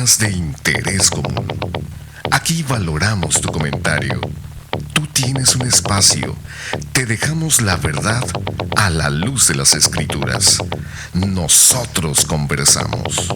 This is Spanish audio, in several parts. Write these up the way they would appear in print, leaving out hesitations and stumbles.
Temas de interés común. Aquí valoramos tu comentario. Tú tienes un espacio. Te dejamos la verdad a la luz de las Escrituras. Nosotros conversamos.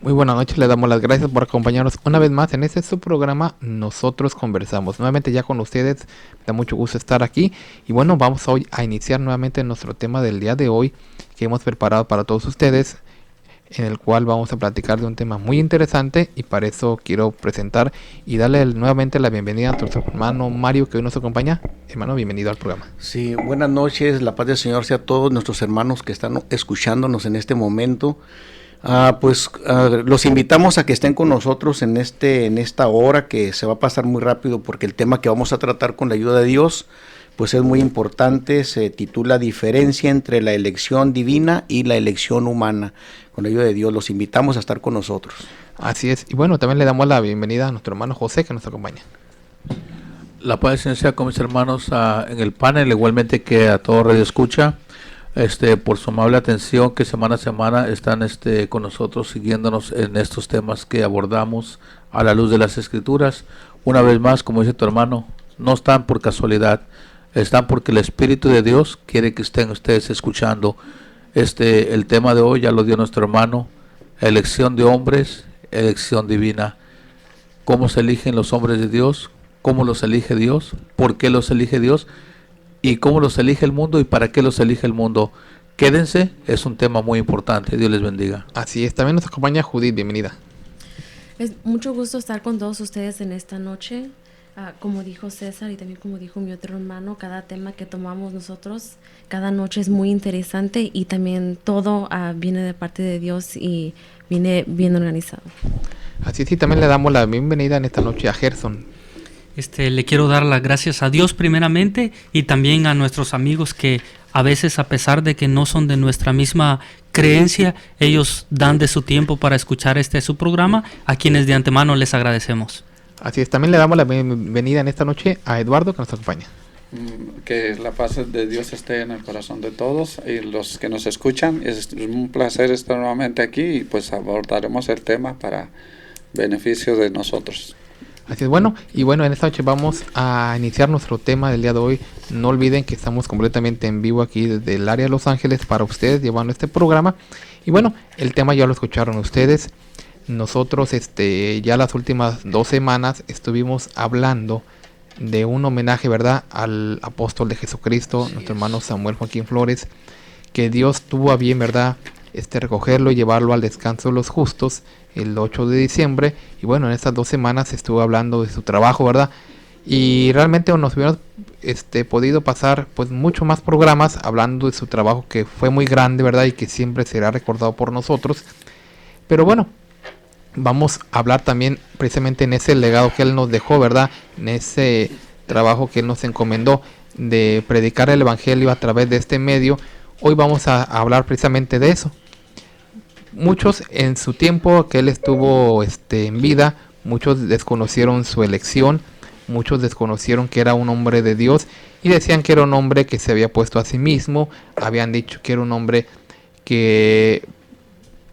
Muy buenas noches, le damos las gracias por acompañarnos una vez más en este su programa Nosotros Conversamos. Nuevamente ya con ustedes, me da mucho gusto estar aquí. Y bueno, vamos hoy a iniciar nuevamente nuestro tema del día de hoy que hemos preparado para todos ustedes, en el cual vamos a platicar de un tema muy interesante, y para eso quiero presentar y darle nuevamente la bienvenida a nuestro hermano Mario, que hoy nos acompaña. Hermano, bienvenido al programa. Sí, buenas noches, la paz del Señor sea a todos nuestros hermanos que están escuchándonos en este momento. Los invitamos a que estén con nosotros en esta hora que se va a pasar muy rápido, porque el tema que vamos a tratar con la ayuda de Dios pues es muy importante. Se titula Diferencia entre la elección divina y la elección humana. Con la ayuda de Dios los invitamos a estar con nosotros. Así es, y bueno, también le damos la bienvenida a nuestro hermano José, que nos acompaña. La paz del Señor sea con mis hermanos en el panel, igualmente que a todo Radio Escucha. Por su amable atención, que semana a semana están con nosotros, siguiéndonos en estos temas que abordamos a la luz de las Escrituras. Una vez más, como dice tu hermano, no están por casualidad, están porque el Espíritu de Dios quiere que estén ustedes escuchando. El tema de hoy ya lo dio nuestro hermano: elección de hombres, elección divina. ¿Cómo se eligen los hombres de Dios? ¿Cómo los elige Dios? ¿Por qué los elige Dios? ¿Y cómo los elige el mundo y para qué los elige el mundo? Quédense, es un tema muy importante. Dios les bendiga. Así es, también nos acompaña Judith, bienvenida. Es mucho gusto estar con todos ustedes en esta noche. Como dijo César y también como dijo mi otro hermano, cada tema que tomamos nosotros cada noche es muy interesante, y también todo viene de parte de Dios y viene bien organizado. Así es, y también le damos la bienvenida en esta noche a Gerson. Le quiero dar las gracias a Dios primeramente, y también a nuestros amigos que a veces, a pesar de que no son de nuestra misma creencia, ellos dan de su tiempo para escuchar su programa, a quienes de antemano les agradecemos. Así es, también le damos la bienvenida en esta noche a Eduardo, que nos acompaña. Que la paz de Dios esté en el corazón de todos y los que nos escuchan. Es un placer estar nuevamente aquí, y pues abordaremos el tema para beneficio de nosotros. Así es, bueno, y bueno, en esta noche vamos a iniciar nuestro tema del día de hoy. No olviden que estamos completamente en vivo aquí desde el área de Los Ángeles para ustedes, llevando este programa. Y bueno, el tema ya lo escucharon ustedes. Nosotros ya las últimas 2 semanas estuvimos hablando de un homenaje, ¿verdad?, al apóstol de Jesucristo, nuestro hermano Samuel Joaquín Flores, que Dios tuvo a bien, ¿verdad?, recogerlo y llevarlo al descanso de los justos el 8 de diciembre. Y bueno, en estas 2 semanas estuve hablando de su trabajo, ¿verdad? Y realmente nos hubiéramos podido pasar pues mucho más programas hablando de su trabajo, que fue muy grande, ¿verdad? Y que siempre será recordado por nosotros. Pero bueno, vamos a hablar también precisamente en ese legado que él nos dejó, ¿verdad? En ese trabajo que él nos encomendó de predicar el evangelio a través de este medio. Hoy vamos a hablar precisamente de eso. Muchos en su tiempo que él estuvo en vida, muchos desconocieron su elección, muchos desconocieron que era un hombre de Dios, y decían que era un hombre que se había puesto a sí mismo, habían dicho que era un hombre que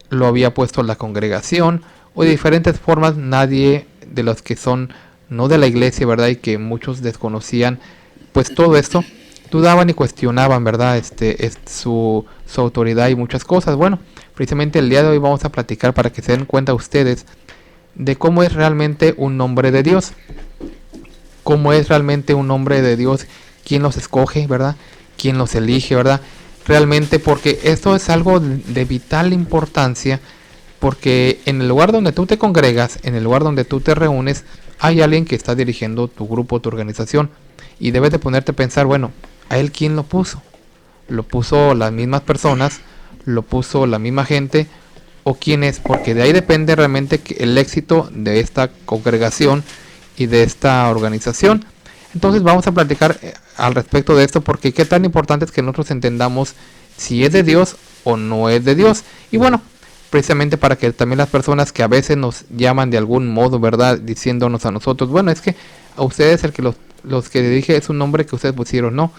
lo había puesto la congregación, o de diferentes formas. Nadie de los que son no de la iglesia, ¿verdad?, y que muchos desconocían pues todo esto, dudaban y cuestionaban, ¿verdad?, su autoridad y muchas cosas. Bueno, precisamente el día de hoy vamos a platicar para que se den cuenta ustedes de cómo es realmente un hombre de Dios. Cómo es realmente un hombre de Dios, quién los escoge, ¿verdad?, quién los elige, ¿verdad?, realmente, porque esto es algo de vital importancia, porque en el lugar donde tú te congregas, en el lugar donde tú te reúnes, hay alguien que está dirigiendo tu grupo, tu organización, y debes de ponerte a pensar, bueno, ¿a él quién lo puso? ¿Lo puso las mismas personas? ¿Lo puso la misma gente? ¿O quién es? Porque de ahí depende realmente el éxito de esta congregación y de esta organización. Entonces vamos a platicar al respecto de esto, porque qué tan importante es que nosotros entendamos si es de Dios o no es de Dios. Y bueno, precisamente para que también las personas que a veces nos llaman de algún modo, ¿verdad? Diciéndonos a nosotros, bueno, es que a ustedes el que los que dije es un nombre que ustedes pusieron, no.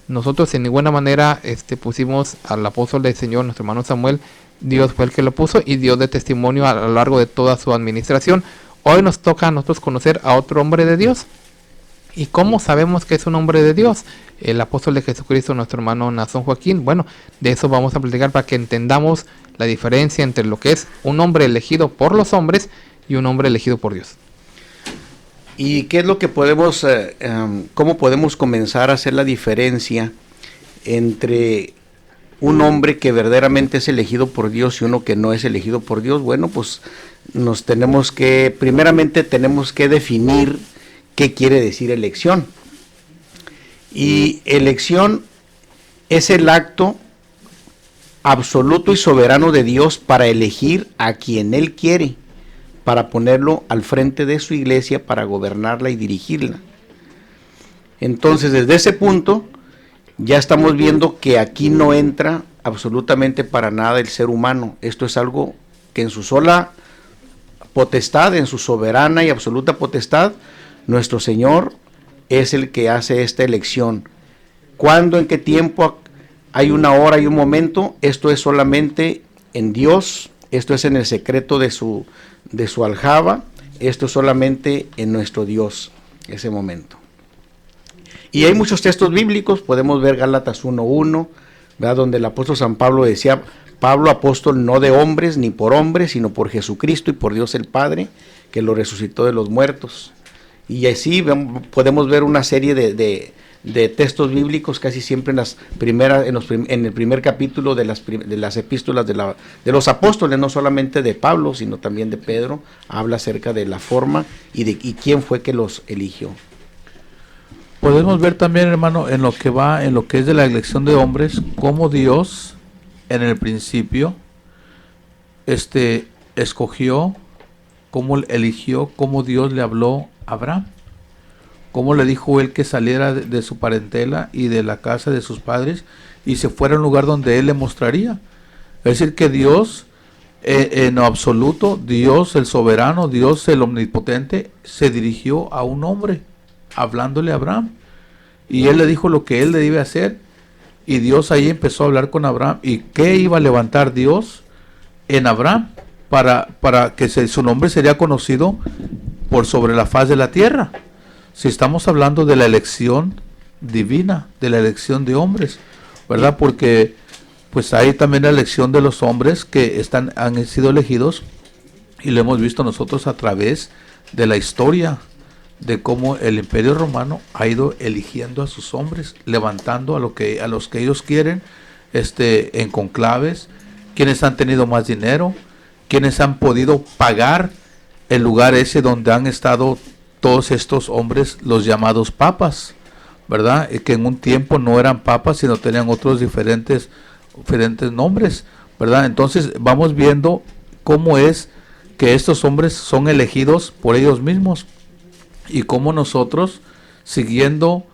Nosotros en ninguna manera pusimos al apóstol del Señor, nuestro hermano Samuel. Dios fue el que lo puso y dio de testimonio a lo largo de toda su administración. Hoy nos toca a nosotros conocer a otro hombre de Dios. ¿Y cómo sabemos que es un hombre de Dios? El apóstol de Jesucristo, nuestro hermano Nazón Joaquín. Bueno, de eso vamos a platicar para que entendamos la diferencia entre lo que es un hombre elegido por los hombres y un hombre elegido por Dios. ¿Y qué es lo que podemos, cómo podemos comenzar a hacer la diferencia entre un hombre que verdaderamente es elegido por Dios y uno que no es elegido por Dios? Bueno, pues primeramente tenemos que definir qué quiere decir elección. Y elección es el acto absoluto y soberano de Dios para elegir a quien Él quiere, para ponerlo al frente de su iglesia, para gobernarla y dirigirla. Entonces, desde ese punto, ya estamos viendo que aquí no entra absolutamente para nada el ser humano. Esto es algo que en su sola potestad, en su soberana y absoluta potestad, nuestro Señor es el que hace esta elección. ¿Cuándo, en qué tiempo? Hay una hora y un momento. Esto es solamente en Dios, esto es en el secreto de su aljaba, esto es solamente en nuestro Dios, ese momento. Y hay muchos textos bíblicos, podemos ver Gálatas 1:1, ¿verdad? Donde el apóstol San Pablo decía, Pablo, apóstol no de hombres ni por hombres, sino por Jesucristo y por Dios el Padre, que lo resucitó de los muertos. Y así podemos ver una serie de textos bíblicos casi siempre en el primer capítulo de las epístolas de los apóstoles, no solamente de Pablo, sino también de Pedro. Habla acerca de la forma y quién fue que los eligió. Podemos ver también, hermano, en lo que es de la elección de hombres, cómo Dios en el principio escogió, cómo eligió, cómo Dios le habló a Abraham. Cómo le dijo él que saliera de su parentela y de la casa de sus padres y se fuera a un lugar donde él le mostraría. Es decir, que Dios, en lo absoluto, Dios el soberano, Dios el omnipotente, se dirigió a un hombre, hablándole a Abraham. Y él le dijo lo que él le debe hacer. Y Dios ahí empezó a hablar con Abraham. ¿Y qué iba a levantar Dios en Abraham? Para que su nombre sería conocido por sobre la faz de la tierra. Si estamos hablando de la elección divina, de la elección de hombres, ¿verdad? Porque pues hay también la elección de los hombres que han sido elegidos, y lo hemos visto nosotros a través de la historia, de cómo el Imperio Romano ha ido eligiendo a sus hombres, levantando a los que ellos quieren, en conclaves, quienes han tenido más dinero, quienes han podido pagar el lugar ese donde han estado todos estos hombres, los llamados papas, ¿verdad? Y que en un tiempo no eran papas, sino tenían otros diferentes nombres, ¿verdad? Entonces vamos viendo cómo es que estos hombres son elegidos por ellos mismos y cómo nosotros, siguiendo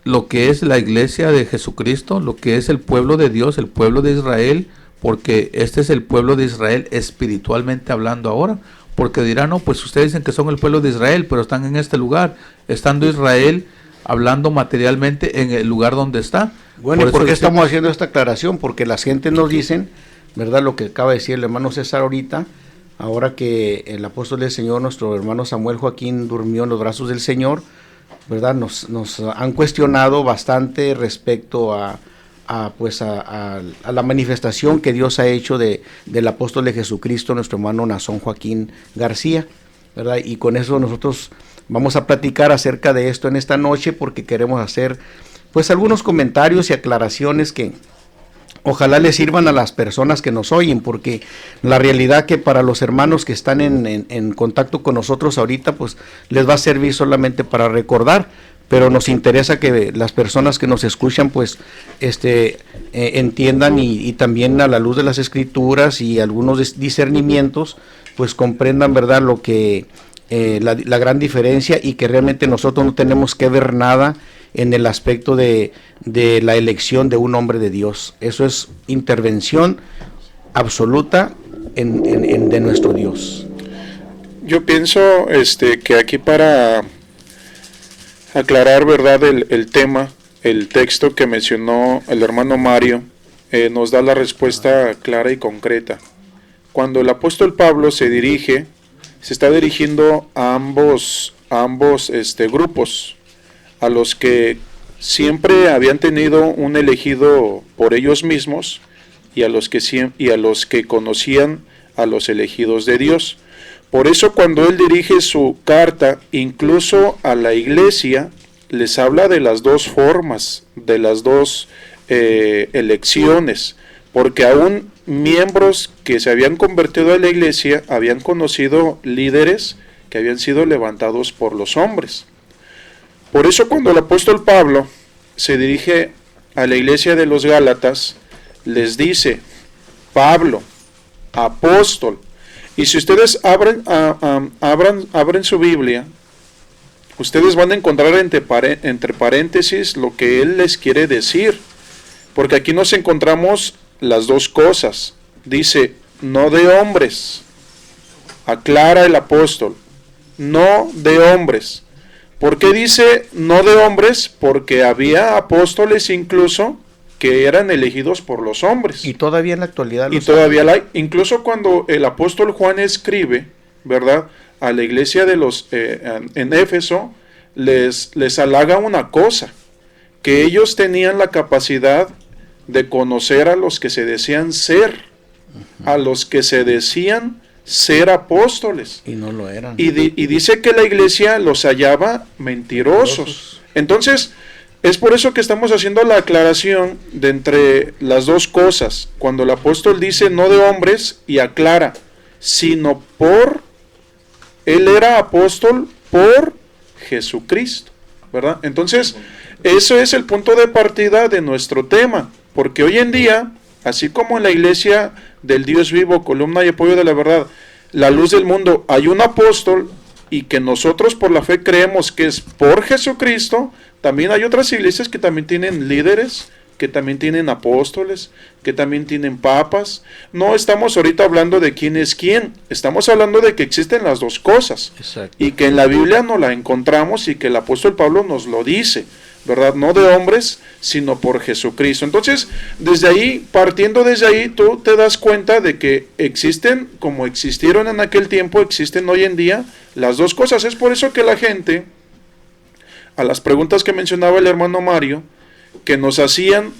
lo que es la iglesia de Jesucristo, lo que es el pueblo de Dios, el pueblo de Israel, porque este es el pueblo de Israel espiritualmente hablando ahora. Porque dirán, no, pues ustedes dicen que son el pueblo de Israel, pero están en este lugar, estando Israel hablando materialmente en el lugar donde está. Bueno, ¿y por qué estamos haciendo esta aclaración? Porque las gentes nos dicen, ¿verdad? Lo que acaba de decir el hermano César ahorita, ahora que el apóstol del Señor, nuestro hermano Samuel Joaquín, durmió en los brazos del Señor, ¿verdad? Nos han cuestionado bastante respecto a la manifestación que Dios ha hecho del apóstol de Jesucristo, nuestro hermano Nazón Joaquín García, ¿verdad? Y con eso nosotros vamos a platicar acerca de esto en esta noche, porque queremos hacer pues algunos comentarios y aclaraciones que ojalá les sirvan a las personas que nos oyen, porque la realidad que para los hermanos que están en contacto con nosotros ahorita, pues les va a servir solamente para recordar, pero nos interesa que las personas que nos escuchan pues entiendan y también a la luz de las escrituras y algunos discernimientos pues comprendan, verdad, lo que la gran diferencia, y que realmente nosotros no tenemos que ver nada en el aspecto de la elección de un hombre de Dios. Eso es intervención absoluta de nuestro Dios. Yo pienso que aquí, para aclarar, ¿verdad?, el tema, el texto que mencionó el hermano Mario, nos da la respuesta clara y concreta. Cuando el apóstol Pablo se está dirigiendo a ambos grupos, a los que siempre habían tenido un elegido por ellos mismos y a los que conocían a los elegidos de Dios. Por eso, cuando él dirige su carta incluso a la iglesia, les habla de las dos formas, de las dos elecciones, porque aún miembros que se habían convertido a la iglesia habían conocido líderes que habían sido levantados por los hombres. Por eso, cuando el apóstol Pablo se dirige a la iglesia de los Gálatas, les dice: Pablo, apóstol. Y si ustedes abren su Biblia, ustedes van a encontrar entre paréntesis lo que él les quiere decir, porque aquí nos encontramos las dos cosas. Dice: no de hombres, aclara el apóstol, no de hombres. ¿Por qué dice no de hombres? Porque había apóstoles incluso que eran elegidos por los hombres. Y todavía en la actualidad. Y todavía la hay. Incluso cuando el apóstol Juan escribe, ¿verdad?, a la iglesia de los en Éfeso, les halaga una cosa: que ellos tenían la capacidad de conocer a los que se decían ser, a los que se decían ser apóstoles. Y no lo eran. Y dice que la iglesia los hallaba mentirosos. Entonces, es por eso que estamos haciendo la aclaración de entre las dos cosas. Cuando el apóstol dice no de hombres, y aclara, sino él era apóstol por Jesucristo, ¿verdad? Entonces, eso es el punto de partida de nuestro tema, porque hoy en día, así como en la iglesia del Dios vivo, columna y apoyo de la verdad, la luz del mundo, hay un apóstol, y que nosotros por la fe creemos que es por Jesucristo, también hay otras iglesias que también tienen líderes, que también tienen apóstoles, que también tienen papas. No estamos ahorita hablando de quién es quién, estamos hablando de que existen las dos cosas. Exacto. Y que en la Biblia nos la encontramos y que el apóstol Pablo nos lo dice, ¿verdad? No de hombres, sino por Jesucristo. Entonces, partiendo desde ahí, tú te das cuenta de que existen, como existieron en aquel tiempo, existen hoy en día las dos cosas. Es por eso que la gente, a las preguntas que mencionaba el hermano Mario, que nos hacían,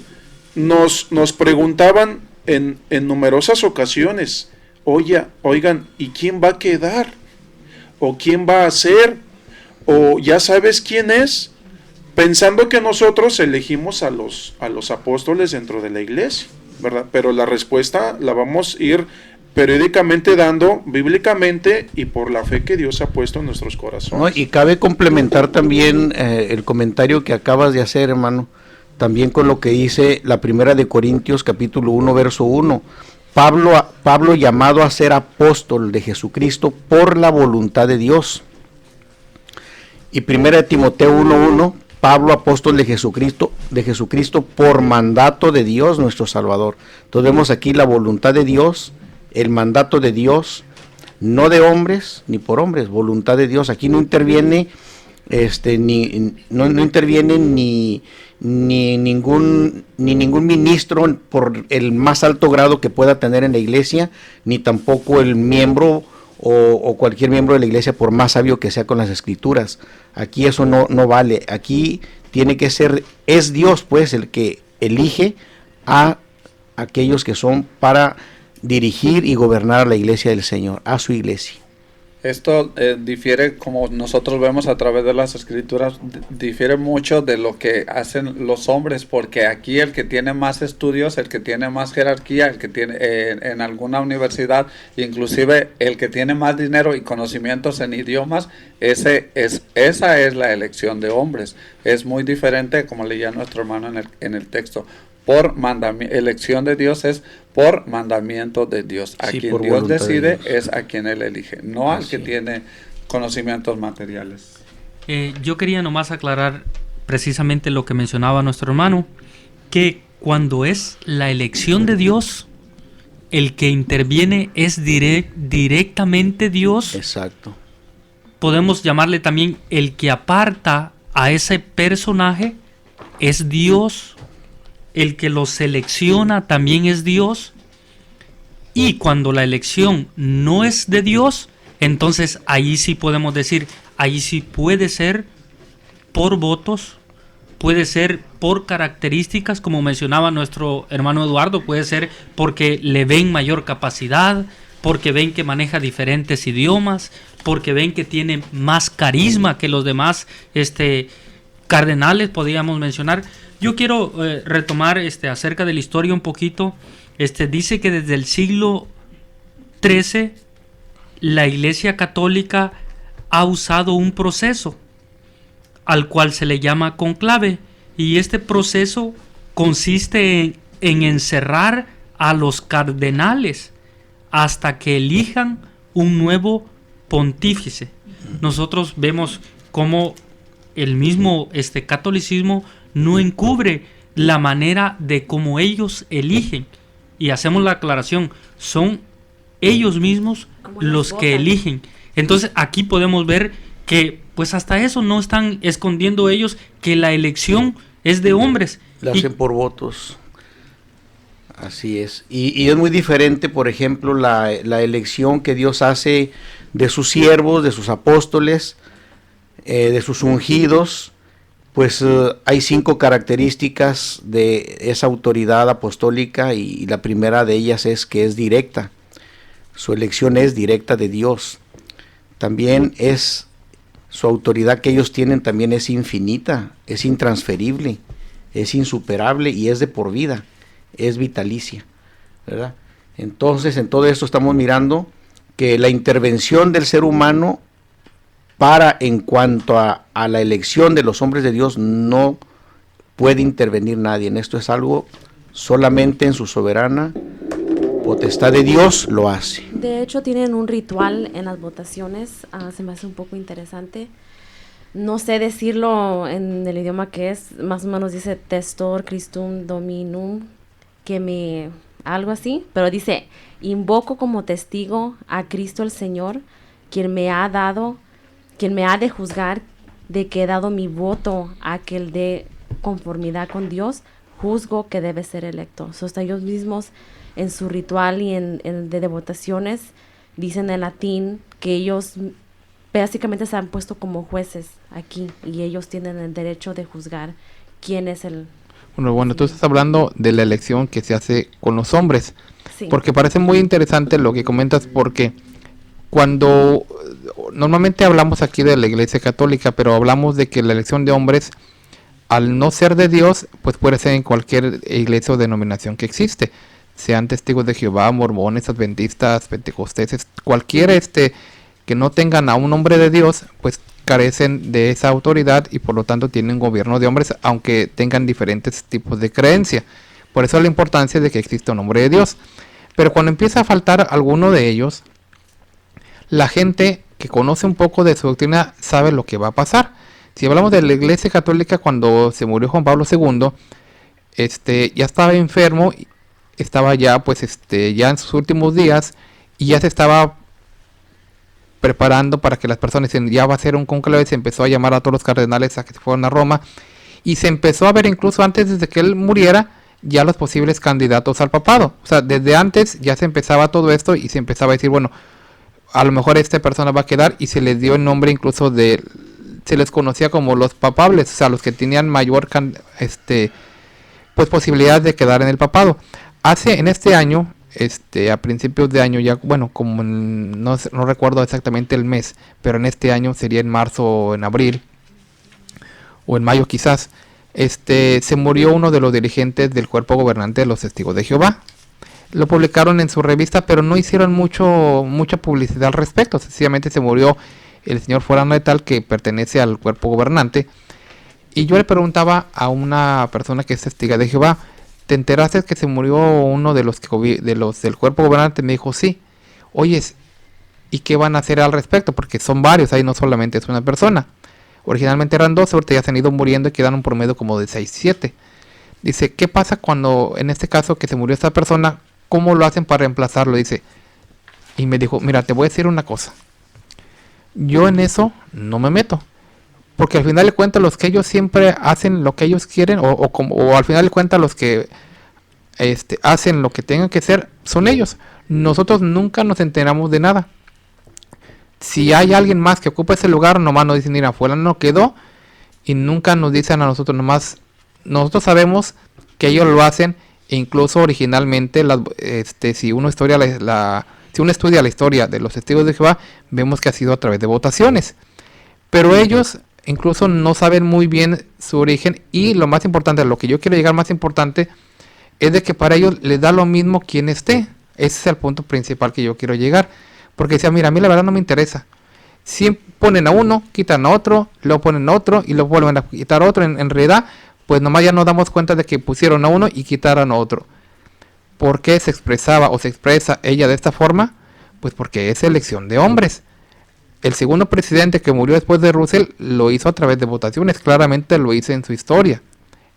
nos preguntaban en numerosas ocasiones: oigan, ¿y quién va a quedar? ¿O quién va a ser? ¿O ya sabes quién es? Pensando que nosotros elegimos a los apóstoles dentro de la iglesia, ¿verdad? Pero la respuesta la vamos a ir periódicamente dando bíblicamente y por la fe que Dios ha puesto en nuestros corazones. No, y cabe complementar también el comentario que acabas de hacer, hermano, también con lo que dice la primera de Corintios capítulo 1 verso 1. Pablo llamado a ser apóstol de Jesucristo por la voluntad de Dios. Y primera de Timoteo 1:1, Pablo apóstol de Jesucristo por mandato de Dios nuestro Salvador. Entonces vemos aquí la voluntad de Dios, el mandato de Dios, no de hombres ni por hombres, voluntad de Dios. Aquí no interviene no interviene ni ningún ministro por el más alto grado que pueda tener en la iglesia, ni tampoco el miembro o cualquier miembro de la iglesia por más sabio que sea con las escrituras. Aquí eso no vale. Aquí tiene que ser, es Dios pues el que elige a aquellos que son para dirigir y gobernar a la iglesia del Señor, a su iglesia. Esto difiere, como nosotros vemos a través de las escrituras, difiere mucho de lo que hacen los hombres, porque aquí el que tiene más estudios, el que tiene más jerarquía, el que tiene en alguna universidad, inclusive el que tiene más dinero y conocimientos en idiomas, esa es la elección de hombres. Es muy diferente, como leía nuestro hermano en el texto. Por mandamiento, elección de Dios es por mandamiento de Dios. A quien Dios decide es a quien Él elige, no al que tiene conocimientos materiales. Yo quería nomás aclarar precisamente lo que mencionaba nuestro hermano, que cuando es la elección de Dios, el que interviene es directamente Dios. Exacto. Podemos llamarle también el que aparta a ese personaje es Dios. El que lo selecciona también es Dios. Y cuando la elección no es de Dios, entonces ahí sí podemos decir, ahí sí puede ser por votos, puede ser por características, como mencionaba nuestro hermano Eduardo, puede ser porque le ven mayor capacidad, porque ven que maneja diferentes idiomas, porque ven que tiene más carisma que los demás cardenales, podríamos mencionar. Yo quiero retomar acerca de la historia un poquito. Dice que desde el siglo XIII la Iglesia Católica ha usado un proceso al cual se le llama conclave, y este proceso consiste en encerrar a los cardenales hasta que elijan un nuevo pontífice. Nosotros vemos cómo el mismo catolicismo no encubre la manera de cómo ellos eligen, y hacemos la aclaración, son ellos mismos los que eligen. Entonces aquí podemos ver que pues hasta eso no están escondiendo ellos, que la elección es de hombres. La hacen por votos. Así es. Y es muy diferente, por ejemplo, la elección que Dios hace de sus siervos, de sus apóstoles, de sus ungidos. Pues hay 5 características de esa autoridad apostólica, y la primera de ellas es que es directa. Su elección es directa de Dios. También es su autoridad que ellos tienen, también es infinita, es intransferible, es insuperable y es de por vida, es vitalicia, ¿verdad? Entonces, en todo esto estamos mirando que la intervención del ser humano en cuanto a la elección de los hombres de Dios, no puede intervenir nadie. En esto es algo solamente en su soberana potestad de Dios lo hace. De hecho, tienen un ritual en las votaciones, se me hace un poco interesante. No sé decirlo en el idioma que es, más o menos dice testor Christum Dominum, algo así, pero dice, invoco como testigo a Cristo el Señor, quien me ha de juzgar, de que he dado mi voto a que él dé conformidad con Dios, juzgo que debe ser electo. Hasta ellos mismos en su ritual y en de votaciones dicen en latín que ellos básicamente se han puesto como jueces aquí, y ellos tienen el derecho de juzgar quién es el... Bueno, tú estás hablando de la elección que se hace con los hombres, Sí. porque parece muy interesante lo que comentas, porque cuando normalmente hablamos aquí de la Iglesia Católica, pero hablamos de que la elección de hombres, al no ser de Dios, pues puede ser en cualquier iglesia o denominación que existe, sean testigos de Jehová, mormones, adventistas, pentecosteses, cualquier que no tengan a un hombre de Dios, pues carecen de esa autoridad y por lo tanto tienen gobierno de hombres, aunque tengan diferentes tipos de creencia. Por eso la importancia de que exista un hombre de Dios. Pero cuando empieza a faltar alguno de ellos, la gente que conoce un poco de su doctrina sabe lo que va a pasar. Si hablamos de la Iglesia Católica, cuando se murió Juan Pablo II, ya estaba enfermo, estaba ya pues ya en sus últimos días, y ya se estaba preparando para que las personas dicen, ya va a ser un conclave. Se empezó a llamar a todos los cardenales a que se fueran a Roma, y se empezó a ver incluso antes de que él muriera ya los posibles candidatos al papado. O sea, desde antes ya se empezaba todo esto y se empezaba a decir, bueno, a lo mejor esta persona va a quedar, y se les dio el nombre incluso se les conocía como los papables, o sea, los que tenían mayor pues posibilidad de quedar en el papado. En este año, a principios de año, ya, bueno, como no recuerdo exactamente el mes, pero en este año sería en marzo o en abril, o en mayo quizás, se murió uno de los dirigentes del cuerpo gobernante de los Testigos de Jehová. Lo publicaron en su revista, pero no hicieron mucha publicidad al respecto. Sencillamente se murió el señor fulano de tal, que pertenece al cuerpo gobernante. Y yo le preguntaba a una persona que es testiga de Jehová, ¿te enteraste que se murió uno de los del cuerpo gobernante? Me dijo, sí. Oyes, ¿y qué van a hacer al respecto? Porque son varios, ahí no solamente es una persona. Originalmente eran 2, ahorita ya se han ido muriendo y quedaron un promedio como de 6, 7. Dice, ¿qué pasa cuando, en este caso que se murió esta persona, cómo lo hacen para reemplazarlo. Dice, y me dijo, mira, te voy a decir una cosa. Yo en eso no me meto. Porque al final de cuentas los que ellos siempre hacen lo que ellos quieren, o al final de cuentas los que hacen lo que tengan que hacer, son ellos. Nosotros nunca nos enteramos de nada. Si hay alguien más que ocupa ese lugar, nomás nos dicen, mira, fulano no quedó, y nunca nos dicen a nosotros, nomás nosotros sabemos que ellos lo hacen, e incluso originalmente, si uno estudia la historia de los testigos de Jehová, vemos que ha sido a través de votaciones. Pero ellos incluso no saben muy bien su origen, y lo más importante, lo que yo quiero llegar más importante, es de que para ellos les da lo mismo quien esté. Ese es el punto principal que yo quiero llegar. Porque decía, mira, a mí la verdad no me interesa. Si ponen a uno, quitan a otro, luego ponen a otro y luego vuelven a quitar a otro. En realidad, pues nomás ya nos damos cuenta de que pusieron a uno y quitaron a otro. ¿Por qué se expresaba o se expresa ella de esta forma? Pues porque es elección de hombres. El segundo presidente que murió después de Russell lo hizo a través de votaciones. Claramente lo hizo en su historia.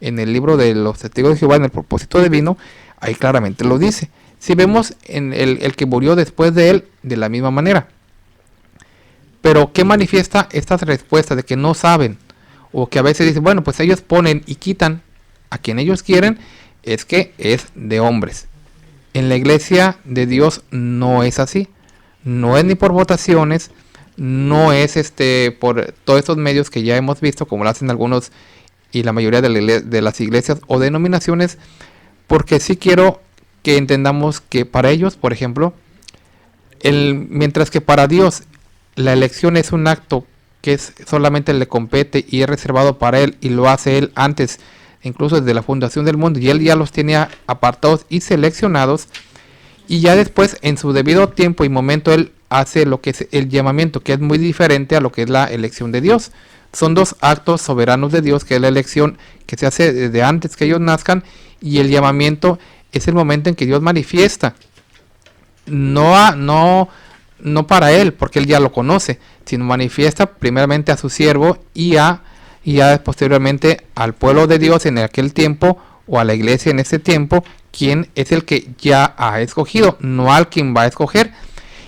En el libro de los testigos de Jehová, en el propósito divino, ahí claramente lo dice. Si vemos en el que murió después de él, de la misma manera. Pero ¿qué manifiesta estas respuestas de que no saben? O que a veces dicen, bueno, pues ellos ponen y quitan a quien ellos quieren, es que es de hombres. En la iglesia de Dios no es así. No es ni por votaciones, no es por todos estos medios que ya hemos visto, como lo hacen algunos y la mayoría de las iglesias o denominaciones, porque sí quiero que entendamos que para ellos, por ejemplo, mientras que para Dios la elección es un acto que solamente le compete y es reservado para Él, y lo hace Él antes, incluso desde la fundación del mundo, y Él ya los tiene apartados y seleccionados, y ya después en su debido tiempo y momento Él hace lo que es el llamamiento, que es muy diferente a lo que es la elección de Dios. Son dos actos soberanos de Dios, que es la elección que se hace desde antes que ellos nazcan, y el llamamiento es el momento en que Dios manifiesta, no para Él, porque Él ya lo conoce, sino manifiesta primeramente a su siervo y ya posteriormente al pueblo de Dios en aquel tiempo, o a la iglesia en ese tiempo, quien es el que ya ha escogido, no al quien va a escoger.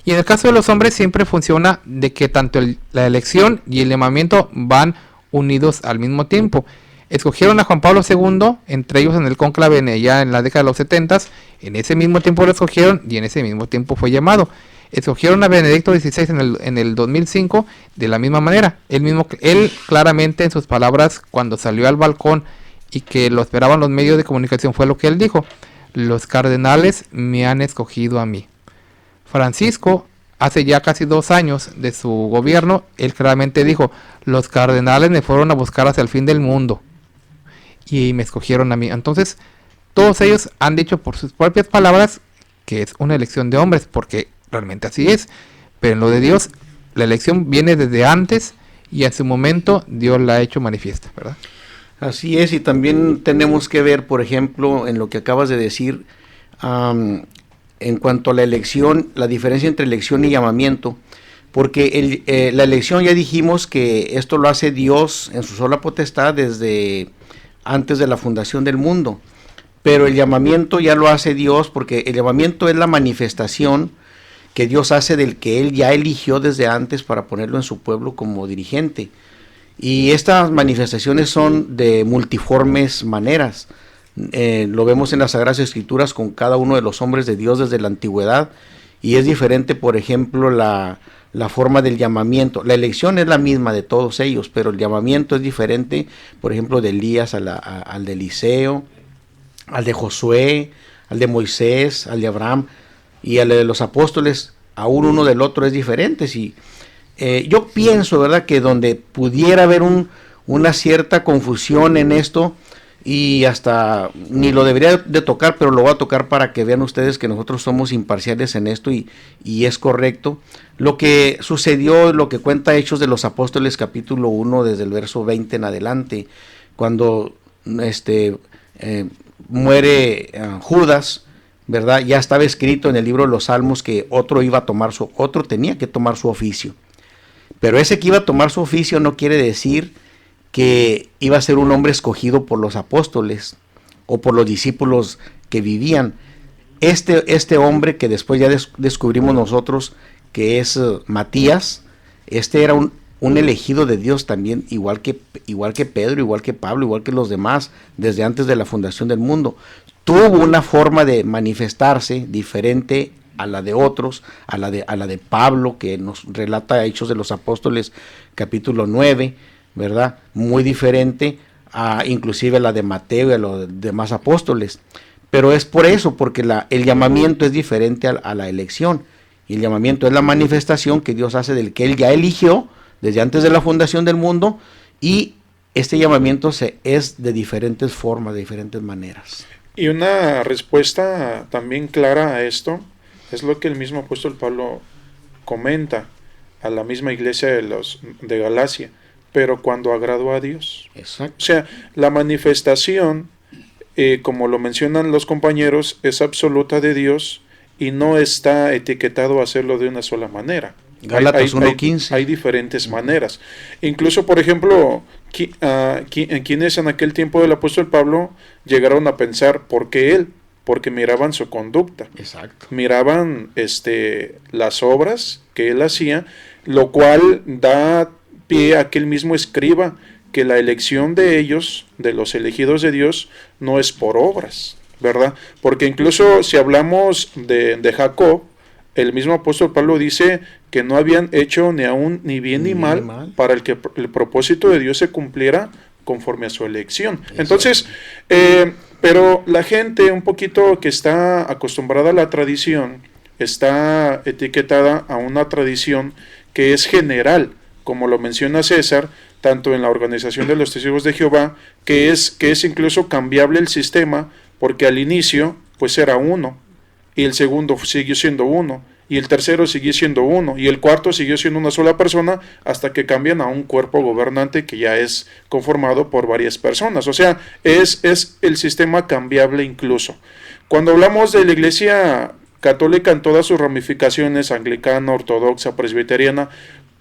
Y en el caso de los hombres siempre funciona de que tanto la elección y el llamamiento van unidos al mismo tiempo. Escogieron a Juan Pablo II, entre ellos en el cónclave ya en la década de los 70, en ese mismo tiempo lo escogieron y en ese mismo tiempo fue llamado. Escogieron a Benedicto XVI en el 2005 de la misma manera. Él claramente en sus palabras cuando salió al balcón y que lo esperaban los medios de comunicación fue lo que él dijo: los cardenales me han escogido a mí. Francisco, hace ya casi 2 años de su gobierno, él claramente dijo: los cardenales me fueron a buscar hacia el fin del mundo y me escogieron a mí. Entonces, todos ellos han dicho por sus propias palabras que es una elección de hombres, porque realmente así es. Pero en lo de Dios, la elección viene desde antes y en su momento Dios la ha hecho manifiesta, ¿verdad? Así es, y también tenemos que ver, por ejemplo, en lo que acabas de decir, en cuanto a la elección, la diferencia entre elección y llamamiento, porque la elección ya dijimos que esto lo hace Dios en su sola potestad desde antes de la fundación del mundo, pero el llamamiento ya lo hace Dios, porque el llamamiento es la manifestación que Dios hace del que Él ya eligió desde antes para ponerlo en su pueblo como dirigente. Y estas manifestaciones son de multiformes maneras. Lo vemos en las Sagradas Escrituras con cada uno de los hombres de Dios desde la antigüedad, y es diferente, por ejemplo, la forma del llamamiento. La elección es la misma de todos ellos, pero el llamamiento es diferente, por ejemplo, de Elías al de Eliseo, al de Josué, al de Moisés, al de Abraham, y al de los apóstoles, aún uno del otro es diferente. Yo pienso, ¿verdad?, que donde pudiera haber una cierta confusión en esto, y hasta ni lo debería de tocar, pero lo voy a tocar para que vean ustedes que nosotros somos imparciales en esto y es correcto. Lo que sucedió, lo que cuenta Hechos de los Apóstoles capítulo 1 desde el verso 20 en adelante, cuando muere Judas, ¿verdad? Ya estaba escrito en el libro de los Salmos que otro tenía que tomar su oficio. Pero ese que iba a tomar su oficio no quiere decir que iba a ser un hombre escogido por los apóstoles o por los discípulos que vivían. Este hombre que después ya descubrimos nosotros que es Matías, era un elegido de Dios también, igual que Pedro, igual que Pablo, igual que los demás, desde antes de la fundación del mundo. Tuvo una forma de manifestarse diferente a la de otros, a la de Pablo, que nos relata Hechos de los Apóstoles, capítulo 9, ¿verdad? Muy diferente a inclusive la de Mateo y a los demás apóstoles. Pero es por eso, porque el llamamiento es diferente a la elección. Y el llamamiento es la manifestación que Dios hace del que Él ya eligió desde antes de la fundación del mundo, y este llamamiento es de diferentes formas, de diferentes maneras. Y una respuesta también clara a esto es lo que el mismo apóstol Pablo comenta a la misma iglesia de Galacia, pero cuando agradó a Dios. Exacto. O sea, la manifestación, como lo mencionan los compañeros, es absoluta de Dios y no está etiquetado a hacerlo de una sola manera. Gálatas 1:15. Hay diferentes maneras. Incluso, por ejemplo, quienes en aquel tiempo del apóstol Pablo llegaron a pensar, ¿por qué él? Porque miraban su conducta. Exacto. Miraban las obras que él hacía, lo cual da pie a que él mismo escriba que la elección de ellos, de los elegidos de Dios, no es por obras, ¿verdad? Porque incluso si hablamos de Jacob, el mismo apóstol Pablo dice que no habían hecho ni aún ni bien ni mal para que el propósito de Dios se cumpliera conforme a su elección. Exacto. Entonces, pero la gente un poquito que está acostumbrada a la tradición, está etiquetada a una tradición que es general, como lo menciona César, tanto en la Organización de los Testigos de Jehová, que es incluso cambiable el sistema, porque al inicio pues era uno, y el segundo siguió siendo uno, y el tercero siguió siendo uno, y el cuarto siguió siendo una sola persona, hasta que cambian a un cuerpo gobernante que ya es conformado por varias personas. O sea, es el sistema cambiable incluso. Cuando hablamos de la Iglesia Católica en todas sus ramificaciones, anglicana, ortodoxa, presbiteriana,